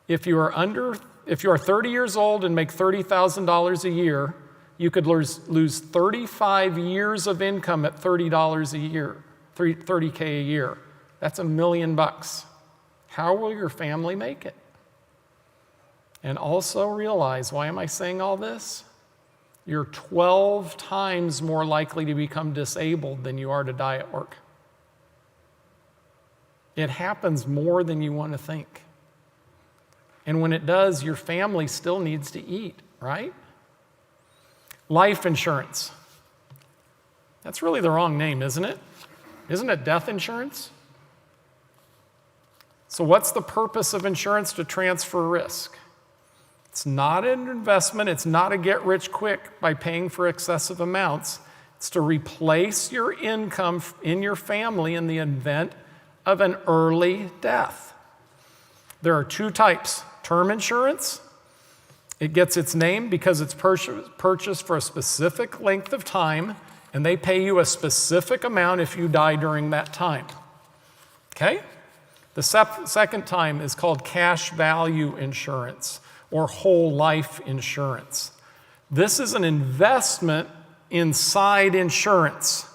If you are 30 years old and make $30,000 a year, you could lose 35 years of income at $30 a year, $30K a year. That's $1 million. How will your family make it? And also realize, why am I saying all this? You're 12 times more likely to become disabled than you are to die at work. It happens more than you want to think. And when it does, your family still needs to eat, right? Life insurance. That's really the wrong name, isn't it? Isn't it death insurance? So what's the purpose of insurance? To transfer risk. It's not an investment. It's not a get rich quick by paying for excessive amounts. It's to replace your income in your family in the event of an early death. There are two types. Term insurance. It gets its name because it's purchased for a specific length of time, and they pay you a specific amount if you die during that time. Okay? The second time is called cash value insurance or whole life insurance. This is an investment inside insurance.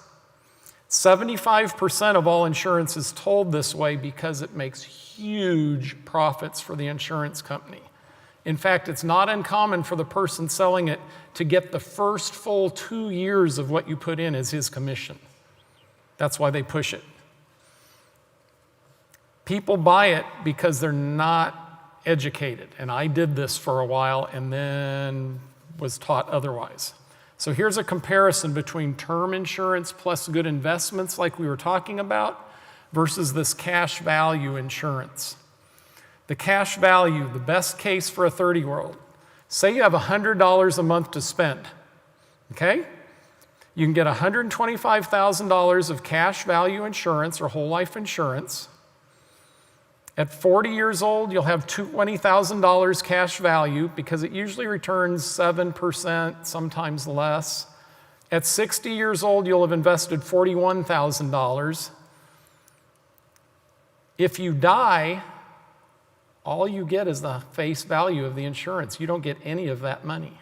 75% of all insurance is told this way because it makes huge profits for the insurance company. In fact, it's not uncommon for the person selling it to get the first full 2 years of what you put in as his commission. That's why they push it. People buy it because they're not educated. And I did this for a while and then was taught otherwise. So here's a comparison between term insurance plus good investments like we were talking about versus this cash value insurance. The cash value, the best case for a 30-year-old. Say you have $100 a month to spend, okay? You can get $125,000 of cash value insurance or whole life insurance. At 40 years old, you'll have $20,000 cash value because it usually returns 7%, sometimes less. At 60 years old, you'll have invested $41,000. If you die, all you get is the face value of the insurance. You don't get any of that money.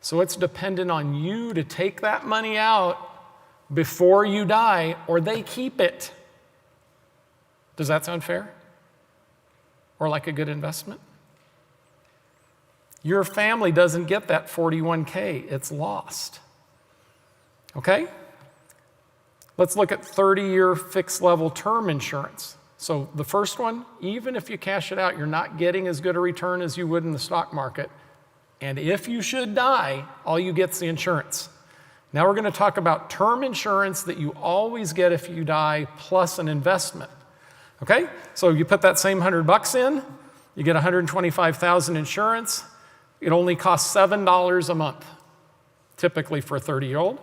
So it's dependent on you to take that money out before you die, or they keep it. Does that sound fair? Or like a good investment? Your family doesn't get that 41K. It's lost. Okay? Let's look at 30-year fixed level term insurance. So the first one, even if you cash it out, you're not getting as good a return as you would in the stock market. And if you should die, all you get is the insurance. Now we're going to talk about term insurance that you always get if you die, plus an investment. Okay? So you put that same $100 in, you get $125,000 insurance. It only costs $7 a month, typically for a 30-year-old.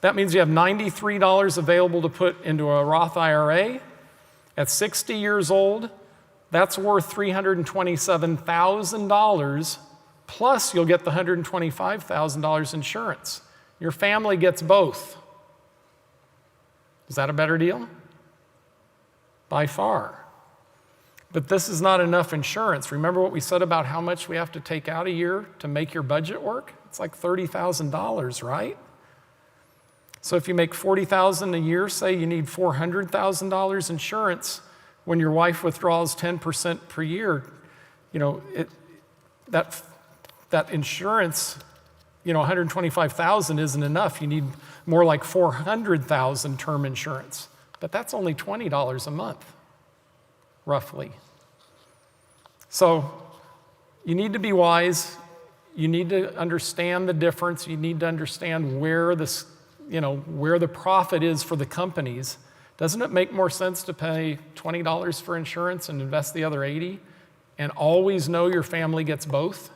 That means you have $93 available to put into a Roth IRA. At 60 years old, that's worth $327,000, plus you'll get the $125,000 insurance. Your family gets both. Is that a better deal? By far. But this is not enough insurance. Remember what we said about how much we have to take out a year to make your budget work? It's like $30,000, right? So if you make $40,000 a year, say you need $400,000 insurance. When your wife withdraws 10% per year, that insurance, $125,000 isn't enough. You need more like $400,000 term insurance. But that's only $20 a month, roughly. So you need to be wise. You need to understand the difference. You need to understand where the profit is for the companies. Doesn't it make more sense to pay $20 for insurance and invest the other $80 and always know your family gets both?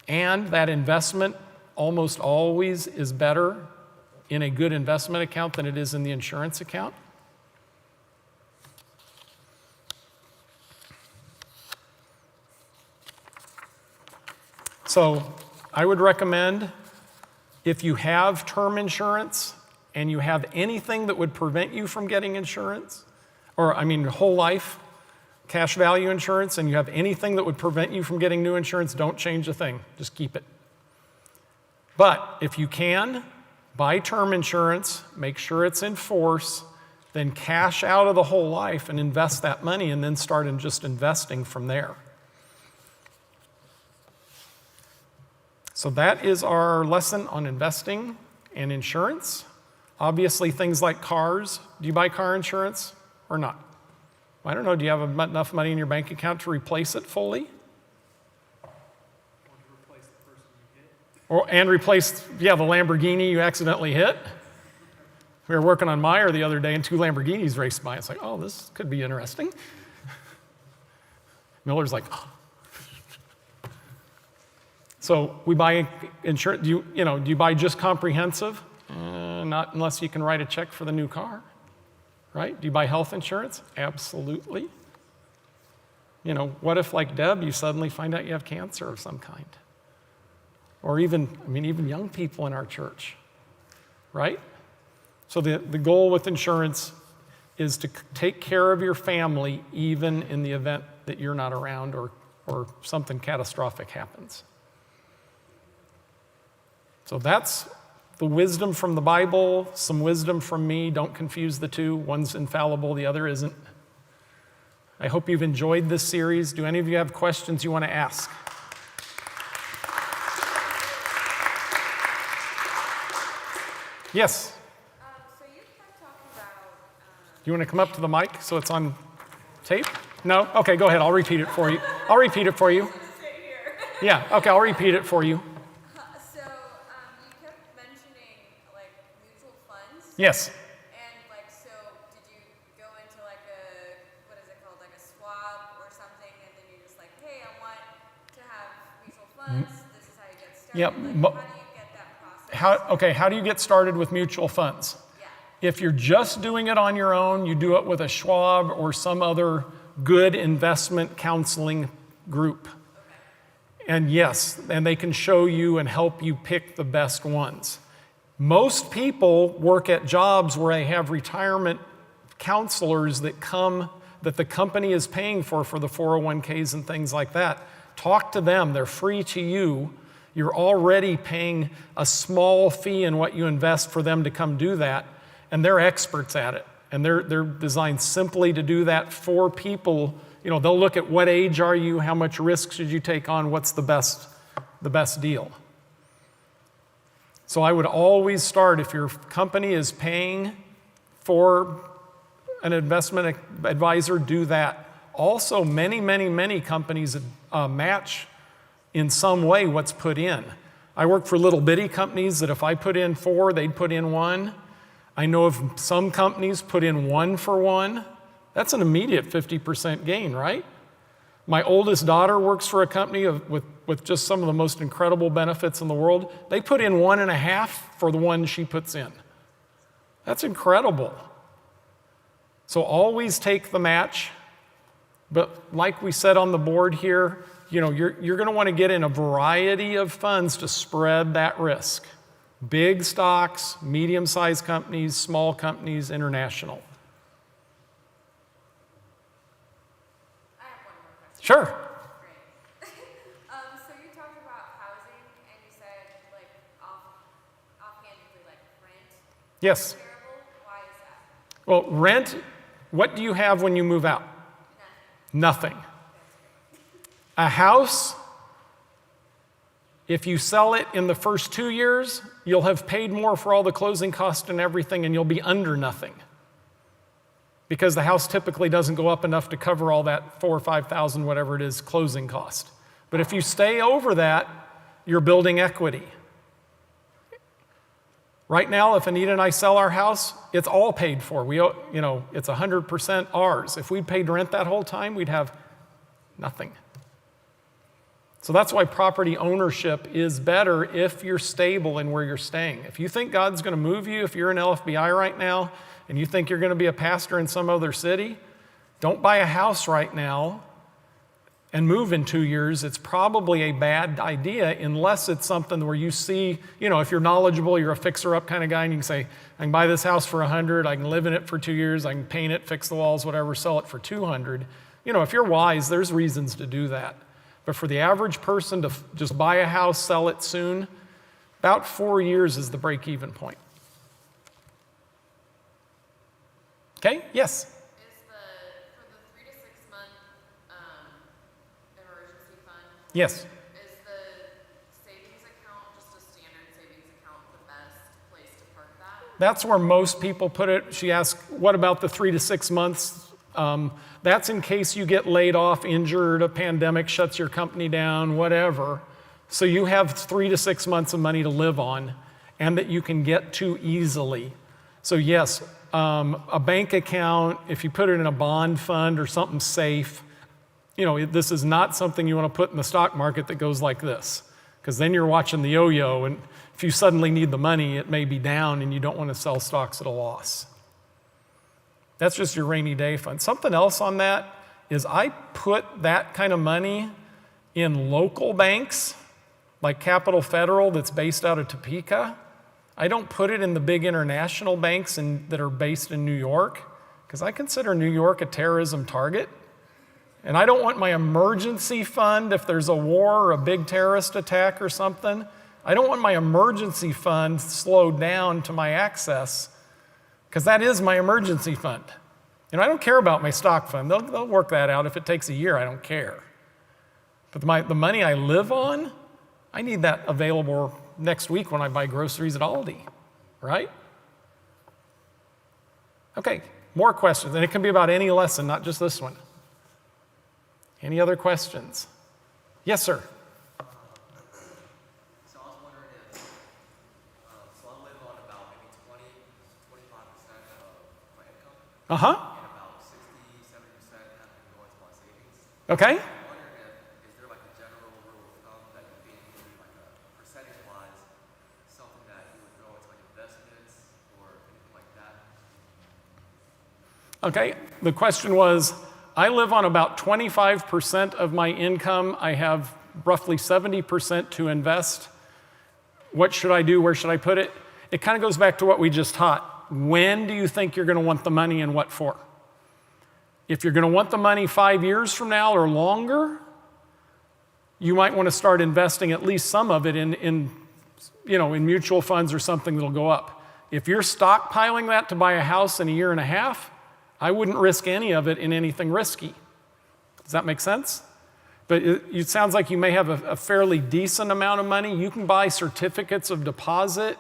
And that investment almost always is better in a good investment account than it is in the insurance account? So I would recommend, if you have term insurance and you have anything that would prevent you from getting insurance, whole life cash value insurance, and you have anything that would prevent you from getting new insurance, don't change a thing. Just keep it. But if you can, buy term insurance, make sure it's in force, then cash out of the whole life and invest that money, and then start just investing from there. So that is our lesson on investing and insurance. Obviously, things like cars. Do you buy car insurance or not? I don't know. Do you have enough money in your bank account to replace it fully? And replace, the Lamborghini you accidentally hit. We were working on Meyer the other day, and 2 Lamborghinis raced by. It's like, oh, this could be interesting. Miller's like, oh. So we buy insurance. Do you buy just comprehensive? Not unless you can write a check for the new car, right? Do you buy health insurance? Absolutely. What if, like Deb, you suddenly find out you have cancer of some kind? Or even young people in our church, right? So the goal with insurance is to take care of your family even in the event that you're not around or something catastrophic happens. So that's the wisdom from the Bible, some wisdom from me. Don't confuse the two. One's infallible, the other isn't. I hope you've enjoyed this series. Do any of you have questions you want to ask? Yes? So you kept talking about... You want to come up to the mic so it's on tape? No? Okay, go ahead. I'll repeat it for you. I'll repeat it for you. Yeah, okay, I'll repeat it for you. So you kept mentioning, mutual funds. Yes. And, so did you go into, what is it called, a swap or something, and then you're just hey, I want to have mutual funds. This is how you get started. Yep. How do you get that process? how do you get started with mutual funds? If you're just doing it on your own, you do it with a Schwab or some other good investment counseling group. And yes, and they can show you and help you pick the best ones. Most people work at jobs where they have retirement counselors that the company is paying for the 401ks and things like that. Talk to them. They're free to you. You're already paying a small fee in what you invest for them to come do that, and they're experts at it. And they're designed simply to do that for people. They'll look at what age are you, how much risk should you take on, what's the best deal. So I would always start, if your company is paying for an investment advisor, do that. Also, many companies match in some way what's put in. I work for little bitty companies that if I put in 4, they'd put in 1. I know of some companies put in 1 for 1. That's an immediate 50% gain, right? My oldest daughter works for a company with just some of the most incredible benefits in the world. They put in 1.5 for the one she puts in. That's incredible. So always take the match. But like we said on the board here, you're going to want to get in a variety of funds to spread that risk. Big stocks, medium-sized companies, small companies, international. I have one more question. Sure. Great. So you talked about housing, and you said, offhandedly, rent. Yes. Terrible. Why is that? Well, rent, what do you have when you move out? Nothing. A house, if you sell it in the first 2 years, you'll have paid more for all the closing costs and everything, and you'll be under nothing. Because the house typically doesn't go up enough to cover all that $4,000 or $5,000, whatever it is, closing cost. But if you stay over that, you're building equity. Right now, if Anita and I sell our house, it's all paid for. It's 100% ours. If we'd paid rent that whole time, we'd have nothing. So that's why property ownership is better if you're stable in where you're staying. If you think God's going to move you, if you're in LFBI right now, and you think you're going to be a pastor in some other city, don't buy a house right now and move in 2 years. It's probably a bad idea unless it's something where you see, if you're knowledgeable, you're a fixer-up kind of guy, and you can say, I can buy this house for $100, I can live in it for 2 years, I can paint it, fix the walls, whatever, sell it for $200. If you're wise, there's reasons to do that. But for the average person to just buy a house, sell it soon, about 4 years is the break-even point. Okay, yes? For the 3 to 6 month emergency fund? Yes. Is the savings account, just a standard savings account, the best place to park that? That's where most people put it. She asked, what about the 3 to 6 months? That's in case you get laid off, injured, a pandemic shuts your company down, whatever. So you have 3 to 6 months of money to live on and that you can get to easily. So yes, a bank account, if you put it in a bond fund or something safe, this is not something you want to put in the stock market that goes like this, because then you're watching the yo-yo, and if you suddenly need the money, it may be down and you don't want to sell stocks at a loss. That's just your rainy day fund. Something else on that is I put that kind of money in local banks, like Capital Federal that's based out of Topeka. I don't put it in the big international banks that are based in New York, because I consider New York a terrorism target. And I don't want my emergency fund, if there's a war or a big terrorist attack or something, I don't want my emergency fund slowed down to my access, because that is my emergency fund. I don't care about my stock fund. They'll work that out. If it takes a year, I don't care. But the money I live on, I need that available next week when I buy groceries at Aldi, right? Okay, more questions. And it can be about any lesson, not just this one. Any other questions? Yes, sir. So I was wondering if, so I live on about maybe 20-25% of my income, Uh-huh. and about 60-70% has been going to my savings. Okay. I'm wondering is there a general rule of thumb that you think would be a percentage-wise, something that you Okay, the question was, I live on about 25% of my income. I have roughly 70% to invest. What should I do? Where should I put it? It kind of goes back to what we just taught. When do you think you're going to want the money and what for? If you're going to want the money 5 years from now or longer, you might want to start investing at least some of it in mutual funds or something that'll go up. If you're stockpiling that to buy a house in a year and a half, I wouldn't risk any of it in anything risky. Does that make sense? But it sounds like you may have a fairly decent amount of money. You can buy certificates of deposit,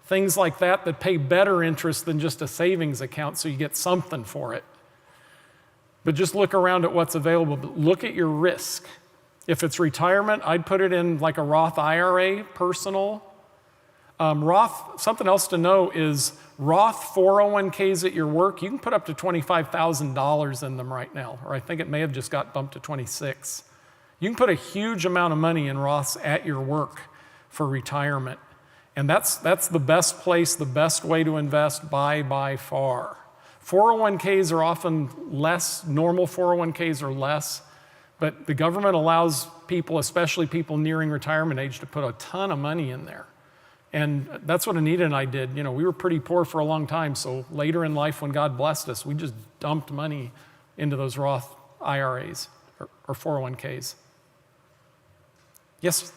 things like that pay better interest than just a savings account, so you get something for it. But just look around at what's available. But look at your risk. If it's retirement, I'd put it in like a Roth IRA, personal. Something else to know is Roth 401ks at your work, you can put up to $25,000 in them right now, or I think it may have just got bumped to 26. You can put a huge amount of money in Roths at your work for retirement. And that's the best place, the best way to invest by far. 401ks are often less, normal 401ks are less, but the government allows people, especially people nearing retirement age, to put a ton of money in there. And that's what Anita and I did. We were pretty poor for a long time, so later in life when God blessed us, we just dumped money into those Roth IRAs or 401ks. Yes? Is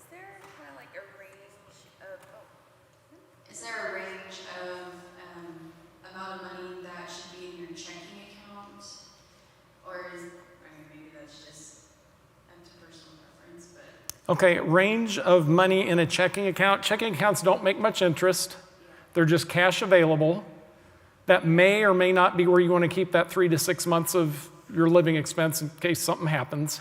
there kind of like a range of, Is there a range of amount of money that should be in your checking account? Or maybe that's just up to personal preference, but. Okay, range of money in a checking account. Checking accounts don't make much interest. They're just cash available. That may or may not be where you want to keep that 3 to 6 months of your living expense in case something happens.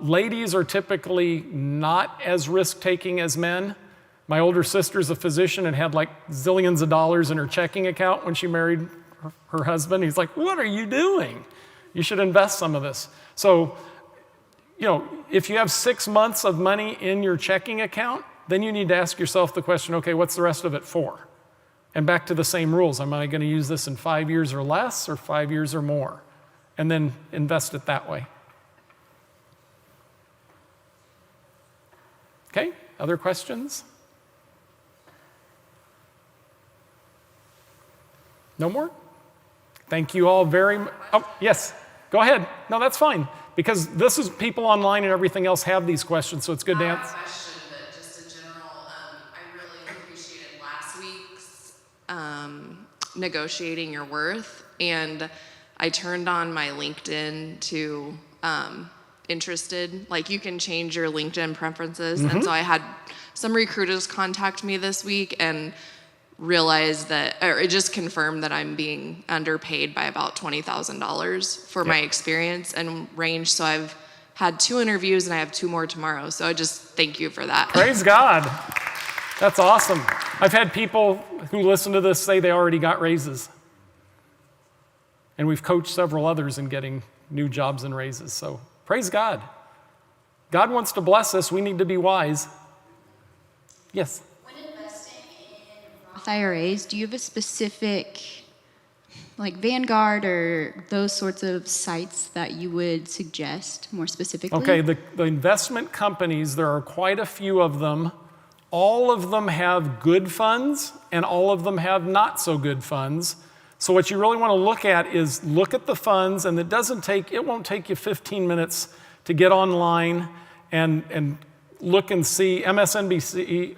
Ladies are typically not as risk-taking as men. My older sister's a physician and had like zillions of dollars in her checking account when she married her husband. He's like, what are you doing? You should invest some of this. So, if you have 6 months of money in your checking account, then you need to ask yourself the question, okay, what's the rest of it for? And back to the same rules. Am I going to use this in 5 years or less or 5 years or more? And then invest it that way. Okay, other questions? No more? Thank you all very much. Oh, yes, go ahead. No, that's fine. Because this is people online and everything else have these questions, so it's good to answer. Not a question, but just a general, I really appreciated last week's negotiating your worth, and I turned on my LinkedIn to interested, like you can change your LinkedIn preferences. And so I had some recruiters contact me this week and realized that, or it just confirmed that I'm being underpaid by about $20,000 for my experience and range. So I've had 2 interviews and I have 2 more tomorrow. So I just thank you for that. Praise God. That's awesome. I've had people who listen to this say they already got raises. And we've coached several others in getting new jobs and raises. So praise God. God wants to bless us. We need to be wise. Yes? When investing in Roth IRAs, do you have a specific, like Vanguard or those sorts of sites that you would suggest more specifically? Okay, the investment companies, there are quite a few of them. All of them have good funds and all of them have not so good funds. So what you really want to look at is look at the funds, and it won't take you 15 minutes to get online and look and see MSNBC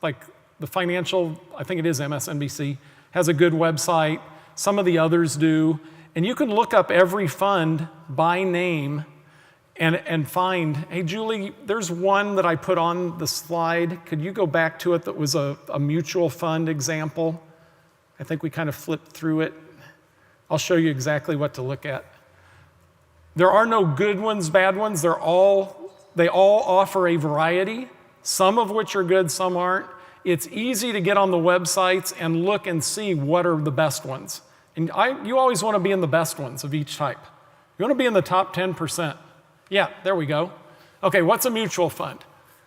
like the financial, I think it is MSNBC, has a good website. Some of the others do. And you can look up every fund by name and find, hey, Julie, there's one that I put on the slide. Could you go back to it that was a mutual fund example? I think we kind of flipped through it. I'll show you exactly what to look at. There are no good ones, bad ones. They all offer a variety, some of which are good, some aren't. It's easy to get on the websites and look and see what are the best ones. And you always want to be in the best ones of each type. You want to be in the top 10%. Yeah, there we go. Okay, what's a mutual fund?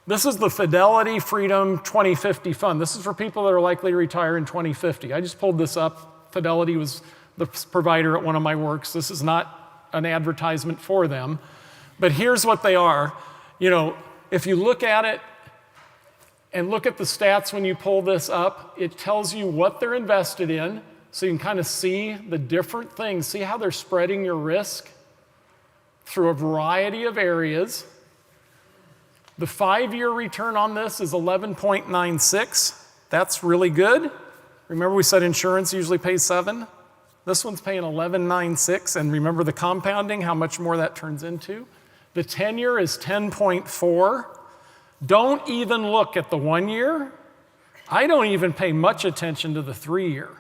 This is the Fidelity Freedom 2050 Fund. This is for people that are likely to retire in 2050. I just pulled this up. Fidelity was the provider at one of my works. This is not an advertisement for them. But here's what they are. You know, if you look at it and look at the stats when you pull this up, it tells you what they're invested in, so you can kind of see the different things, see how they're spreading your risk through a variety of areas. The 5-year return on this is 11.96. That's really good. Remember we said insurance usually pays 7? This one's paying 11.96, and remember the compounding, how much more that turns into. The 10-year is 10.4. Don't even look at the 1 year. I don't even pay much attention to the 3-year.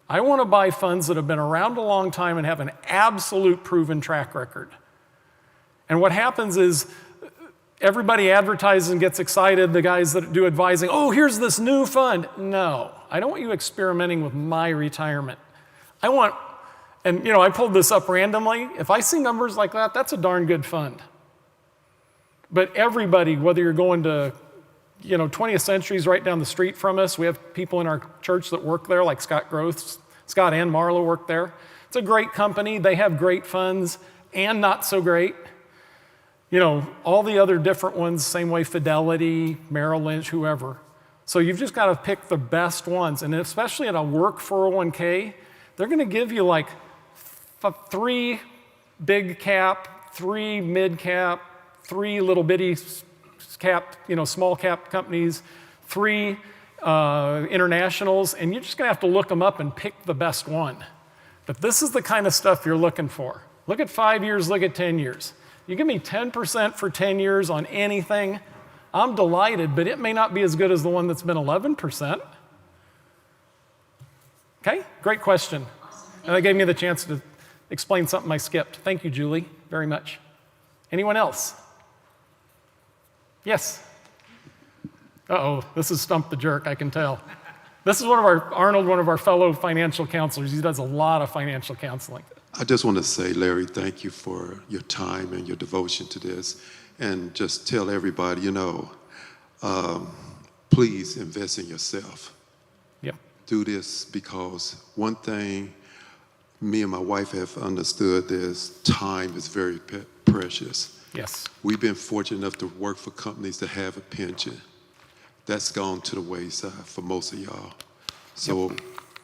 I want to buy funds that have been around a long time and have an absolute proven track record. And what happens is everybody advertises and gets excited, the guys that do advising, oh, here's this new fund. No, I don't want you experimenting with my retirement. I want, and you know, I pulled this up randomly. If I see numbers like that, that's a darn good fund. But everybody, whether you're going to, 20th Century's right down the street from us. We have people in our church that work there, like Scott Groth. Scott and Marla work there. It's a great company. They have great funds and not so great. All the other different ones, same way Fidelity, Merrill Lynch, whoever. So you've just got to pick the best ones. And especially in a work 401k, they're going to give you like 3 big cap, 3 mid cap, 3 little bitty cap, small cap companies, 3 internationals, and you're just going to have to look them up and pick the best one. But this is the kind of stuff you're looking for. Look at 5 years, look at 10 years. You give me 10% for 10 years on anything, I'm delighted, but it may not be as good as the one that's been 11%. Okay, great question. And that gave me the chance to explain something I skipped. Thank you, Julie, very much. Anyone else? Yes. Uh-oh, this is Stump the Jerk, I can tell. This is Arnold, one of our fellow financial counselors. He does a lot of financial counseling. I just want to say, Larry, thank you for your time and your devotion to this. And just tell everybody, please invest in yourself. Yep. Do this because one thing me and my wife have understood is time is very precious. Yes. We've been fortunate enough to work for companies that have a pension. That's gone to the wayside for most of y'all. So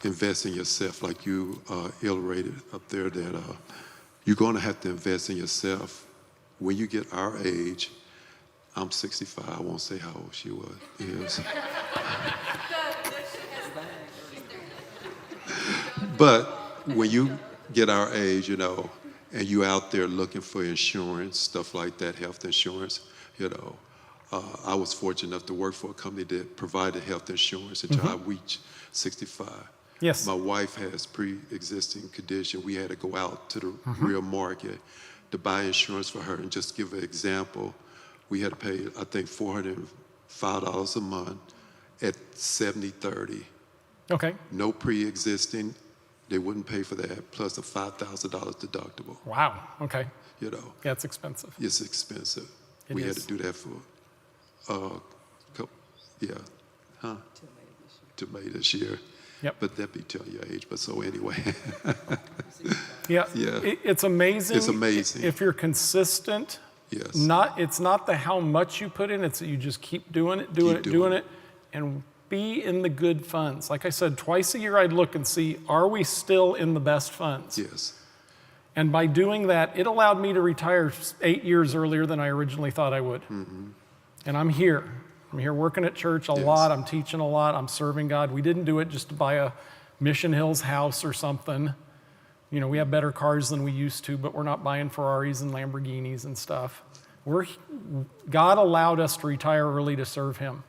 invest in yourself, like you illustrated up there, that you're going to have to invest in yourself. When you get our age, I'm 65, I won't say how old she is. But when you get our age, and you out there looking for insurance, stuff like that, health insurance, I was fortunate enough to work for a company that provided health insurance until I reached 65. Yes. My wife has pre-existing condition. We had to go out to the real market to buy insurance for her. And just to give an example, we had to pay, I think, $405 a month at 70/30. Okay. No pre-existing. They wouldn't pay for that, plus a $5,000 deductible. Wow, okay. Yeah, it's expensive. It's expensive. It we is. had to do that for, till May this year. Yep. But that be telling your age, but so anyway. Yeah, Yeah. It's amazing. It's amazing. If you're consistent. Yes. It's not the how much you put in, it's that you just keep doing it, and be in the good funds. Like I said, twice a year I'd look and see, are we still in the best funds? Yes. And by doing that, it allowed me to retire 8 years earlier than I originally thought I would. Mm-hmm. And I'm here. I'm here working at church a lot. I'm teaching a lot. I'm serving God. We didn't do it just to buy a Mission Hills house or something. We have better cars than we used to, but we're not buying Ferraris and Lamborghinis and stuff. God allowed us to retire early to serve Him.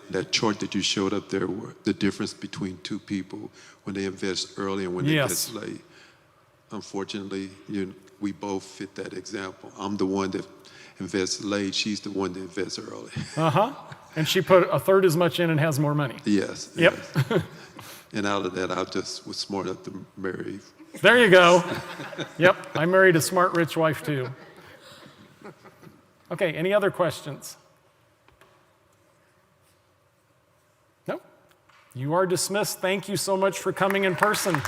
That chart that you showed up there, the difference between two people when they invest early and when they invest late. Unfortunately, we both fit that example. I'm the one that invests late. She's the one that invests early. And she put a third as much in and has more money. Yes. Yep. Yes. And out of that, I just was smart enough to marry. There you go. Yep. I married a smart, rich wife too. Okay, any other questions? No? You are dismissed. Thank you so much for coming in person.